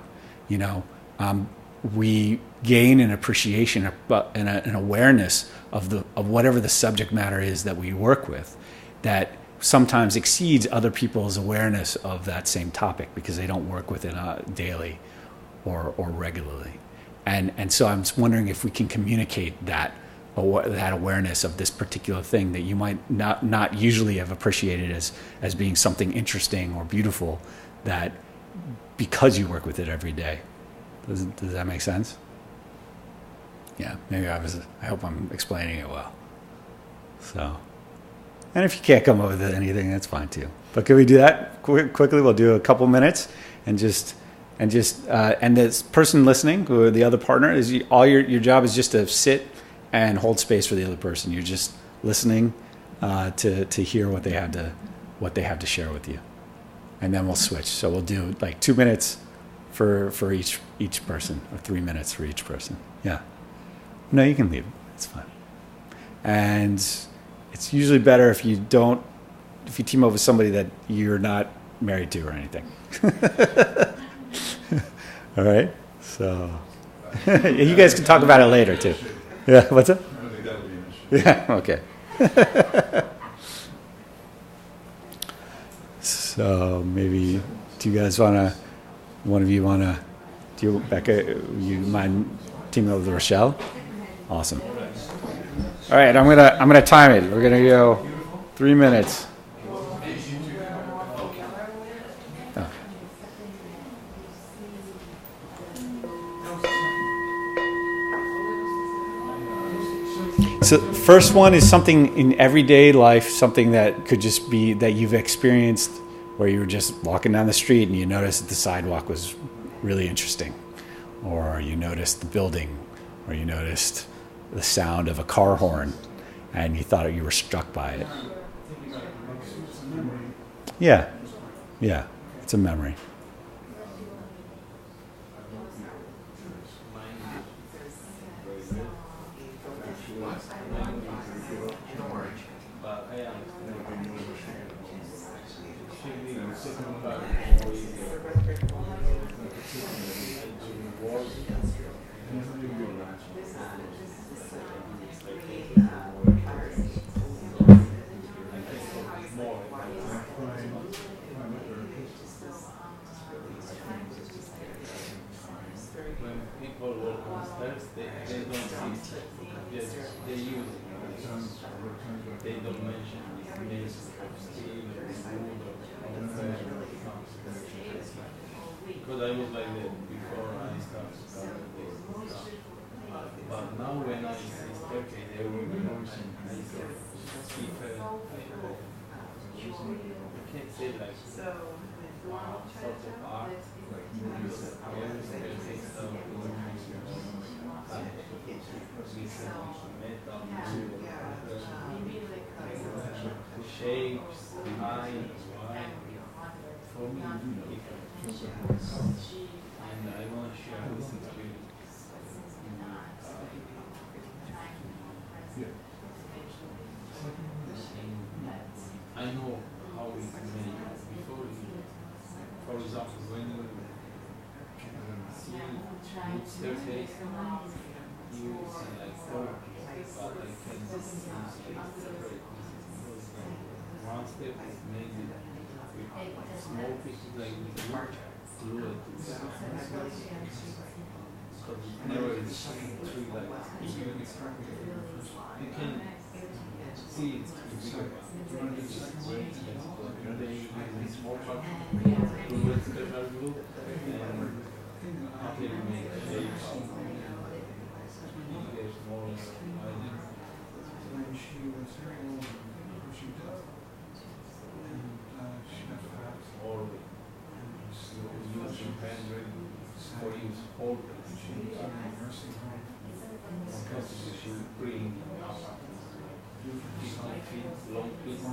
we gain an appreciation and an awareness of whatever the subject matter is that we work with, that sometimes exceeds other people's awareness of that same topic because they don't work with it daily or regularly. And so I'm just wondering if we can communicate that awareness of this particular thing that you might not usually have appreciated as being something interesting or beautiful, that because you work with it every day. Does that make sense? Yeah, maybe I hope I'm explaining it well. So, and if you can't come up with anything, that's fine too. But can we do that quickly? We'll do a couple minutes and this person listening, who the other partner is, all your job is just to sit and hold space for the other person. You're just listening to hear what they have to share with you, and then we'll switch. So we'll do like 2 minutes for each person, or 3 minutes for each person. Yeah. No, you can leave. It's fine. And it's usually better if you team up with somebody that you're not married to or anything. All right. So you guys can talk about it later too. Yeah. What's up? I don't think that would be an issue. Yeah. Okay. So maybe, do you guys Becca, you mind teaming up with Rochelle? Awesome. All right, I'm gonna time it. We're gonna go 3 minutes. Oh. So first one is something in everyday life, something that could just be that you've experienced, where you were just walking down the street and you noticed that the sidewalk was really interesting, or you noticed the building, or you noticed the sound of a car horn, and you thought you were struck by it. Yeah, yeah, it's a memory. Because I was like that before I started this stuff. But now when I see Turkey, they will be more I can't say like sort of art, like music, shapes, eyes, for me, and I want to share this experience. I know how it's made before. For example, when you see good surface, you see like four, but I can separate. One step is made with small pieces like this glue it. So it never is three like this. You can see it's bigger. They use small part, glue it, special glue, and after you make a shape, bigger, smaller, or using pen for use whole because she bring up 15 feet long piece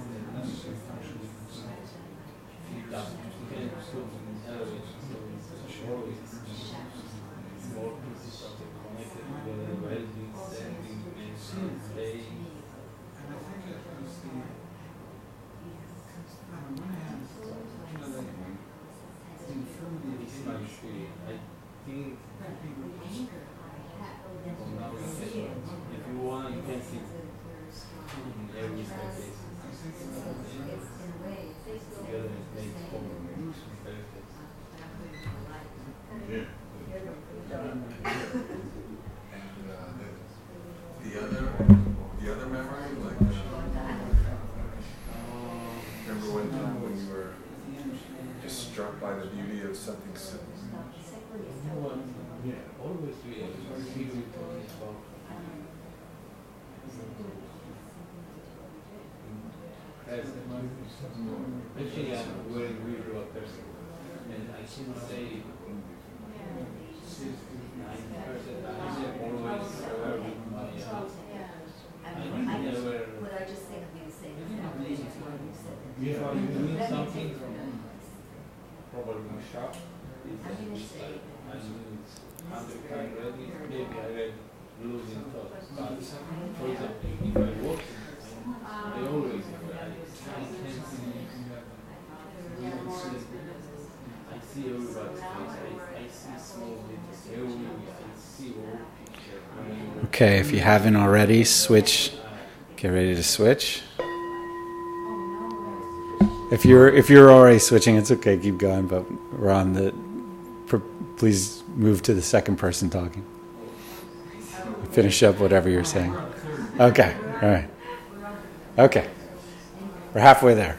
that you can put in elevation, so it's always small pieces of the connected together, welding, sanding, and laying. It's my experience. I think from now on, if you want, you can see in every space. Together it makes perfect. Yeah. And the other memory, like, remember one time when you were just struck by the beauty of something simple? Yeah, always we talk about. Actually, I'm a very visual person, and I can say 90% I'm always aware with my I never. Would I just think of you saying If I'm doing something probably sharp, I knew it's 100 times ready, maybe I read losing thought. But for example, if I walk, I always I see everybody's face, I see small details, I see all picture. Okay, if you haven't already, switch. Get ready to switch. If you're already switching, it's okay. Keep going. But we're on the. Please move to the second person talking. Finish up whatever you're saying. Okay. All right. Okay. We're halfway there.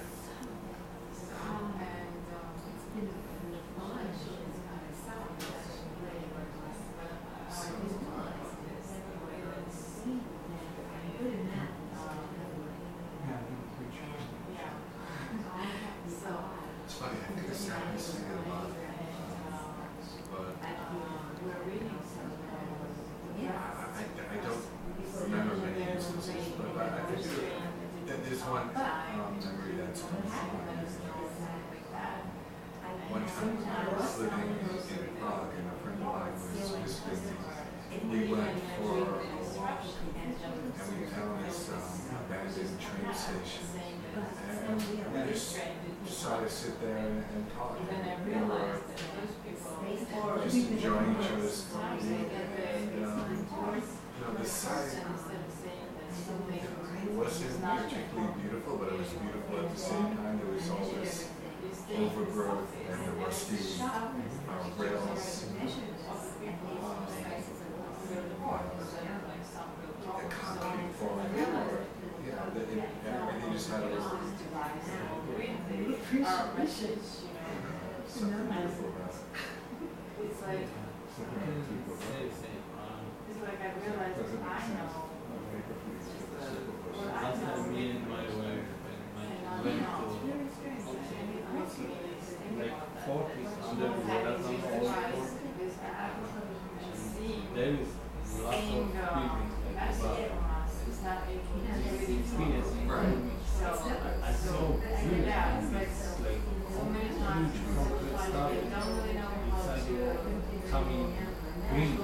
I don't remember many instances, but I think memory that's come to mind. One time I was living in Prague and a friend of mine was visiting. We went for a walk and we found this abandoned train station. And we just decided to sit there and talk. And we were just enjoying each other's company. And the sight wasn't particularly beautiful, but it was beautiful at the same time. There was all this overgrowth and the rusty rails. The concrete falling apart. Everything just had a little something beautiful about it. It's like I realized I know. Last time me and my wife went to like 40s under the weather from all sports. There is lots of people about experiencing. Right. I saw really like huge concrete stuff inside your coming green.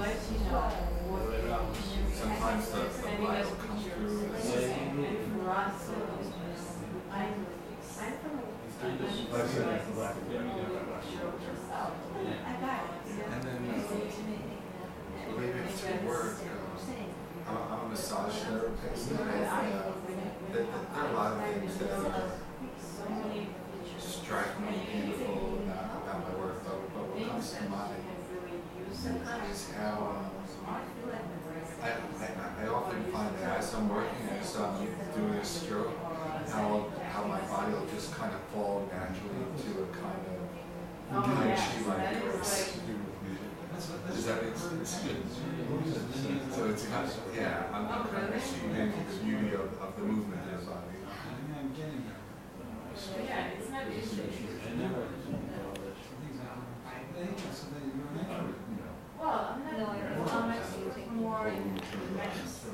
Sometimes the light will come through. And then maybe it's to work. I'm a massage therapist. There are a lot of things that strike me beautiful about my work, but what comes to mind is how I often find that as I'm working, as I'm doing a stroke, how my body will just kind of fall naturally into a kind of Tai-Chi-like grace. Does that make sense? So it's kind of, yeah, I'm kind of achieving the beauty of the movement of the body. Yeah, it's not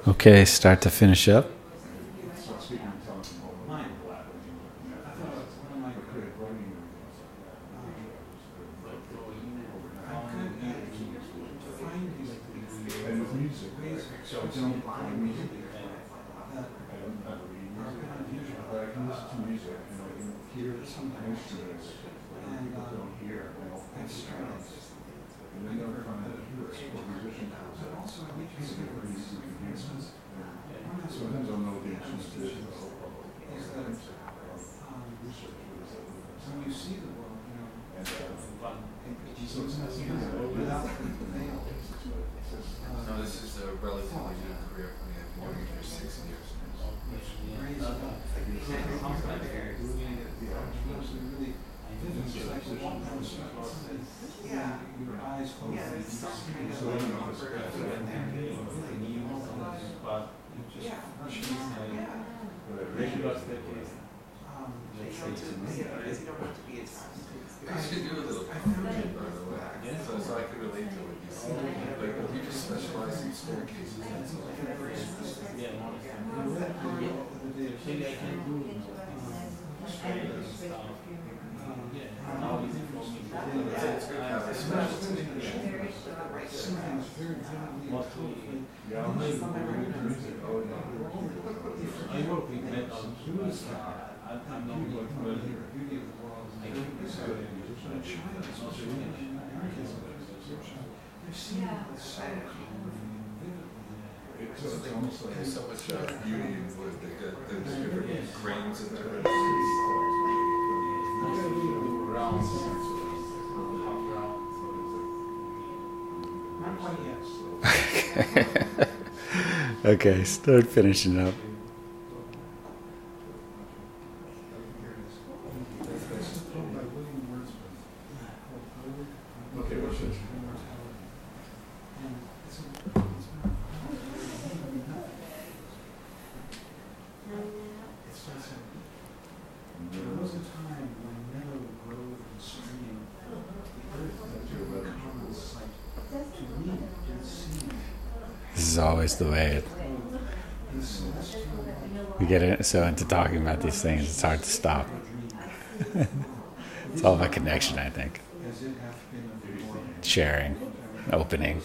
Okay, start to finish up. Sometimes I'll know the instrumentation when you see the world, so it's not without veil. No, this is a relatively new career for me. I've been doing it for 6 years. Your eyes I should do a little coaching, by the way, so I can relate to what you see. Like, you just specialize in staircases. That's all. It's good to have a specialty. I work with metal. I'm not going to I don't it's good in China. It's also in America. I've seen it so It's almost like there's so much beauty in wood. There's different grains of different Okay, start finishing up. This is always the way. We get so into talking about these things, it's hard to stop. It's all about connection, I think. Sharing, opening.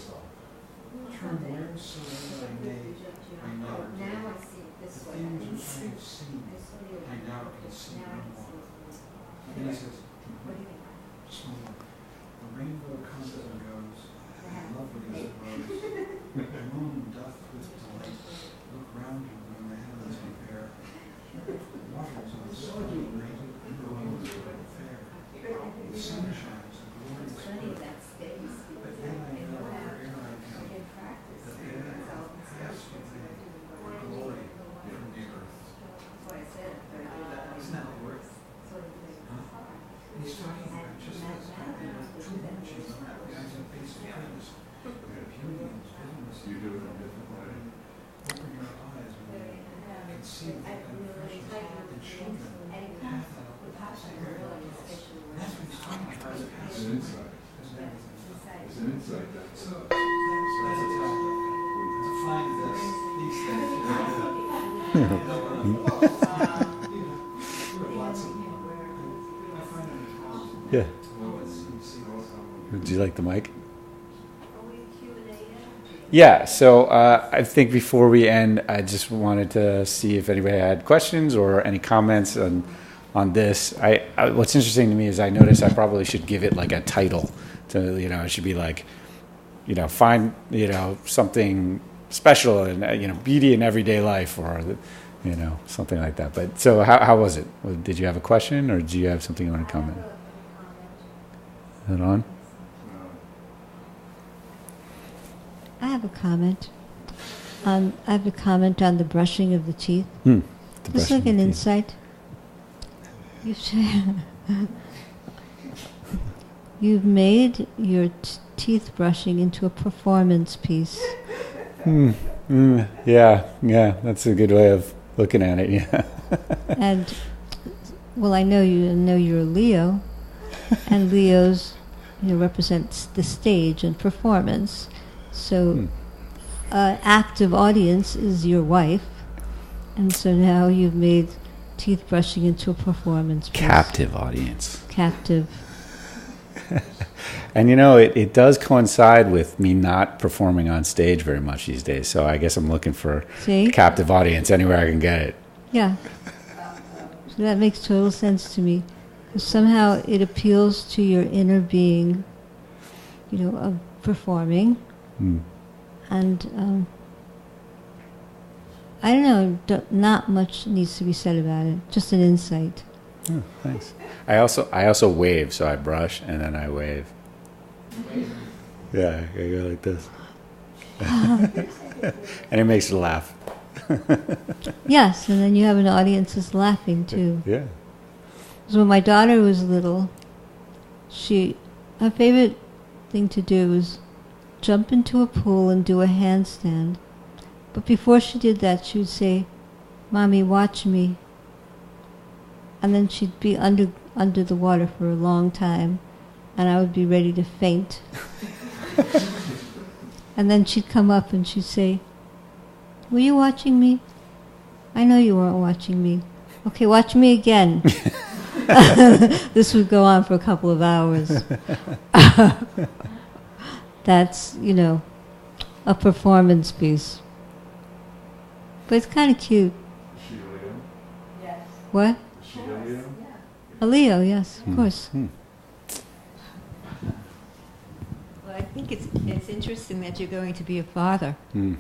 Yeah. Would you like the mic? Yeah, so I think before we end, I just wanted to see if anybody had questions or any comments on this. What's interesting to me is I noticed I probably should give it like a title. To, it should be like, find, something special and, beauty in everyday life or, something like that. But so how was it? Did you have a question or do you have something you want to comment? Is it on? I have a comment. I have a comment on the brushing of the teeth. Just like an insight. You've made your teeth brushing into a performance piece. Yeah, that's a good way of looking at it. Yeah. And well, I know you're a Leo, and Leos, represents the stage and performance. So, active audience is your wife, and so now you've made teeth brushing into a performance piece. Captive audience. Captive. And it does coincide with me not performing on stage very much these days. So I guess I'm looking for a captive audience anywhere I can get it. Yeah. So that makes total sense to me. Somehow it appeals to your inner being, of performing. And I don't know, not much needs to be said about it. Just an insight. Oh, thanks. I also wave, so I brush and then I wave. Yeah, I go like this. And it makes you laugh. Yes, and then you have an audience that's laughing too. Yeah. So when my daughter was little, her favorite thing to do was jump into a pool and do a handstand. But before she did that, she would say, "Mommy, watch me." And then she'd be under the water for a long time, and I would be ready to faint. And then she'd come up and she'd say, "Were you watching me? I know you weren't watching me. Okay, watch me again." This would go on for a couple of hours. That's, a performance piece. But it's kind of cute. Is she a Leo? Yes. What? Is she a Leo? A Leo, yes, of course. Well, I think it's interesting that you're going to be a father. Hmm.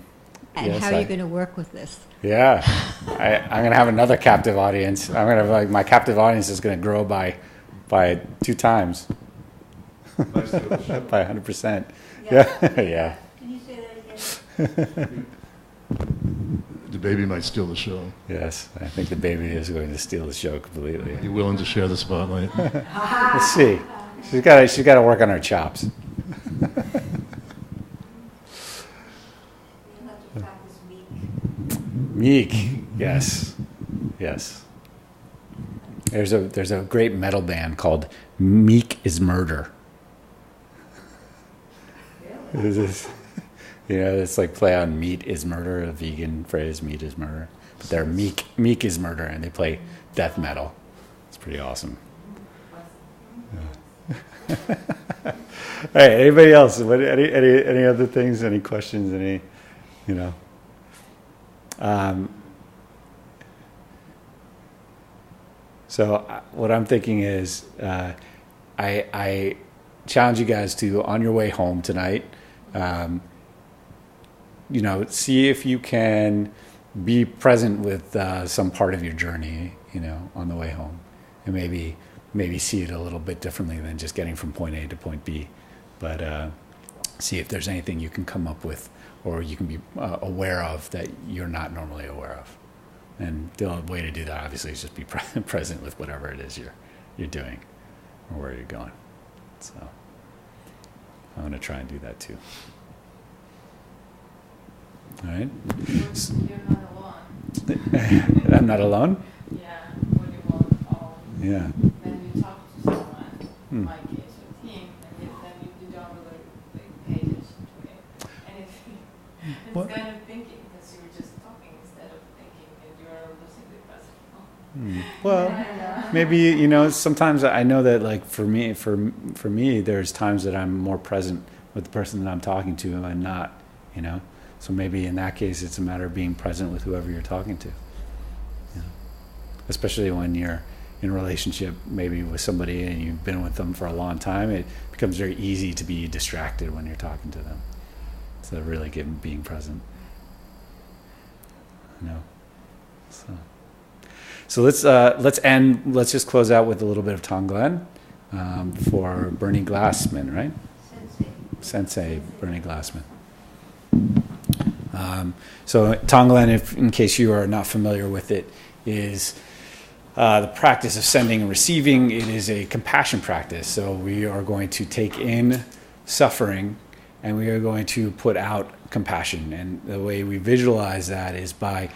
And Yes, how are you going to work with this? Yeah. I'm going to have another captive audience. I'm going to my captive audience is going to grow by 2 times. Nice to the show. By 100%. Yeah. Yeah. Can you say that again? The baby might steal the show. Yes. I think the baby is going to steal the show completely. Are you willing to share the spotlight? Let's see. She's got to work on her chops. You'll have to practice Meek. Yes. There's a great metal band called Meek is Murder. It's like play on meat is murder, a vegan phrase, meat is murder. But they're meek as murder, and they play death metal. It's pretty awesome. Yeah. All right. Anybody else? Any other things? Any questions? Any, you know? So what I'm thinking is, I challenge you guys to, on your way home tonight, see if you can be present with some part of your journey, on the way home, and maybe see it a little bit differently than just getting from point A to point B. But see if there's anything you can come up with, or you can be aware of that you're not normally aware of. And the way to do that, obviously, is just be present with whatever it is you're doing, or where you're going. So I'm going to try and do that too. All right. You're not alone. I'm not alone? Yeah, when you walk home. Yeah. When you talk to someone, in my case with him, and then you don't really pay attention to it. And it's What? kind of thinking, because you're just talking instead of thinking, and you're losing the present. Well, maybe, sometimes I know that, like, for me, there's times that I'm more present with the person that I'm talking to and not, So maybe in that case, it's a matter of being present with whoever you're talking to. Especially when you're in a relationship, maybe with somebody and you've been with them for a long time, it becomes very easy to be distracted when you're talking to them. So really being present. So let's just close out with a little bit of Tonglen for Bernie Glassman, right? Sensei Bernie Glassman. So Tonglen, in case you are not familiar with it, is the practice of sending and receiving. It is a compassion practice. So we are going to take in suffering, and we are going to put out compassion. And the way we visualize that is by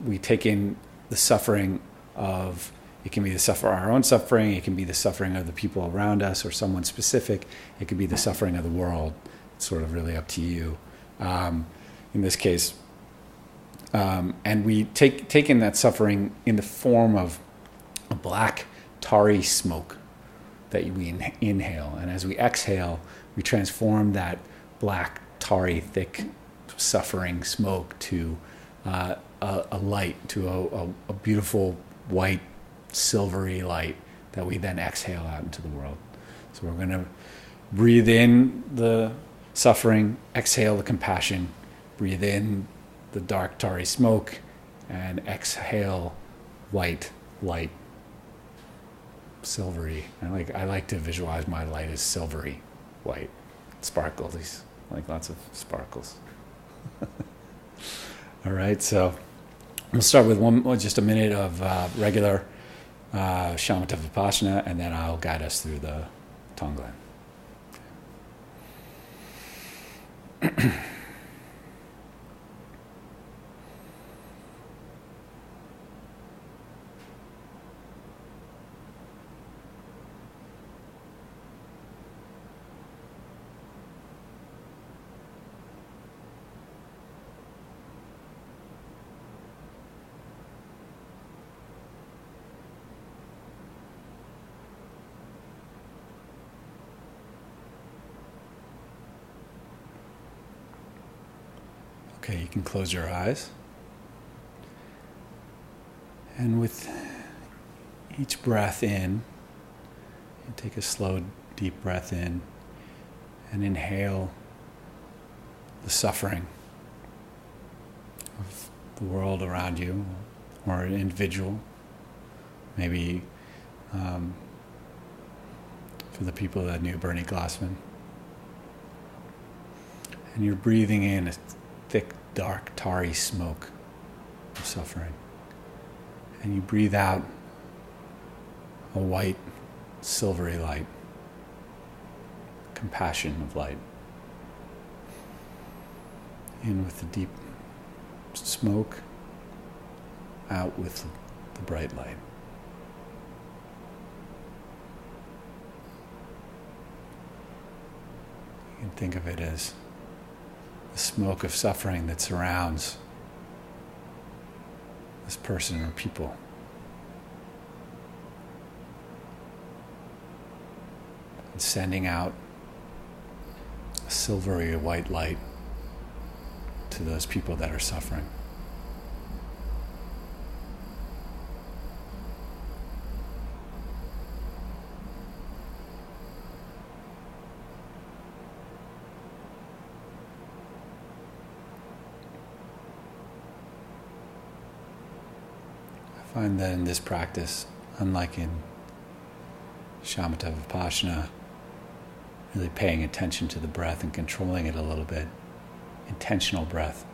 we take in the suffering of, it can be our own suffering, it can be the suffering of the people around us or someone specific, it could be the suffering of the world. It's sort of really up to you. In this case, and we take in that suffering in the form of a black tarry smoke that we inhale, and as we exhale, we transform that black tarry thick suffering smoke to a light, to a beautiful white silvery light that we then exhale out into the world. So we're going to breathe in the suffering, exhale the compassion, breathe in the dark tarry smoke, and exhale white light, silvery. I like to visualize my light as silvery white, sparkles, like lots of sparkles. All right, so we'll start with just a minute of regular shamatha vipassana, and then I'll guide us through the Tonglen. Okay, you can close your eyes. And with each breath in, you take a slow, deep breath in and inhale the suffering of the world around you, or an individual, maybe for the people that knew Bernie Glassman. And you're breathing in a thick, dark, tarry smoke of suffering. And you breathe out a white, silvery light, compassion of light. In with the deep smoke, out with the bright light. You can think of it as the smoke of suffering that surrounds this person or people. And sending out a silvery white light to those people that are suffering. I find that in this practice, unlike in shamatha vipassana, really paying attention to the breath and controlling it a little bit. Intentional breath.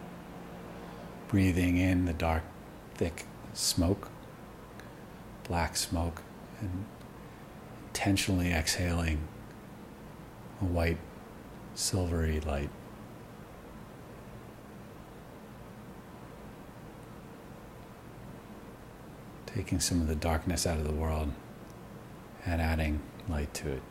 Breathing in the dark, thick smoke, black smoke, and intentionally exhaling a white, silvery light. Taking some of the darkness out of the world and adding light to it.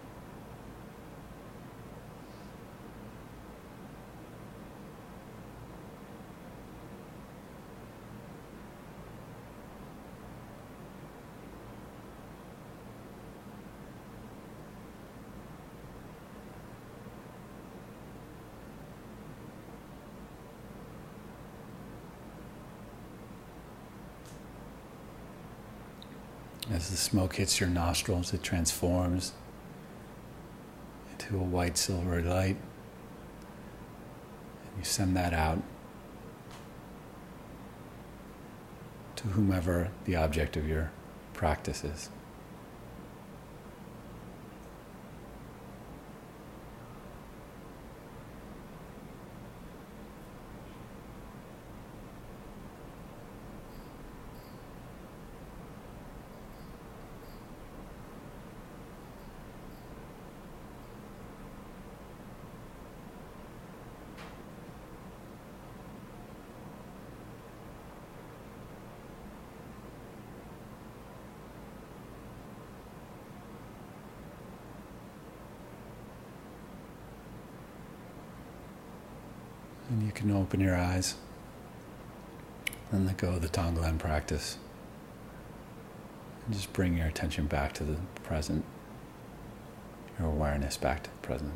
As the smoke hits your nostrils, it transforms into a white silvery light. And you send that out to whomever the object of your practice is. And you can open your eyes and let go of the Tonglen practice. And just bring your attention back to the present, your awareness back to the present.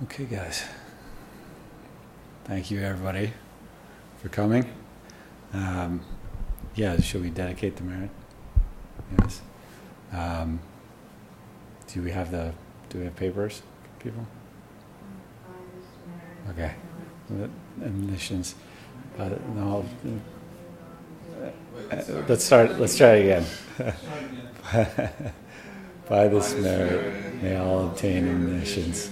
Okay, guys. Thank you, everybody, for coming. Should we dedicate the merit? Yes. Do we have papers, people? Okay. Admissions. No. Let's try again. By this merit, may all obtain admissions.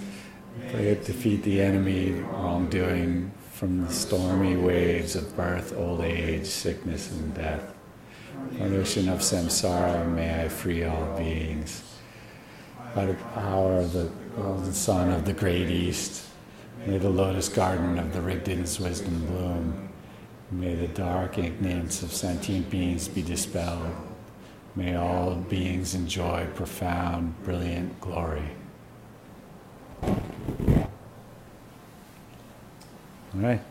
Pray it defeat the enemy, wrongdoing, from the stormy waves of birth, old age, sickness, and death. From the ocean of samsara, may I free all beings. By the power of the golden sun of the great east, may the lotus garden of the Rigdon's wisdom bloom. May the dark ignorance of sentient beings be dispelled. May all beings enjoy profound, brilliant glory. All right.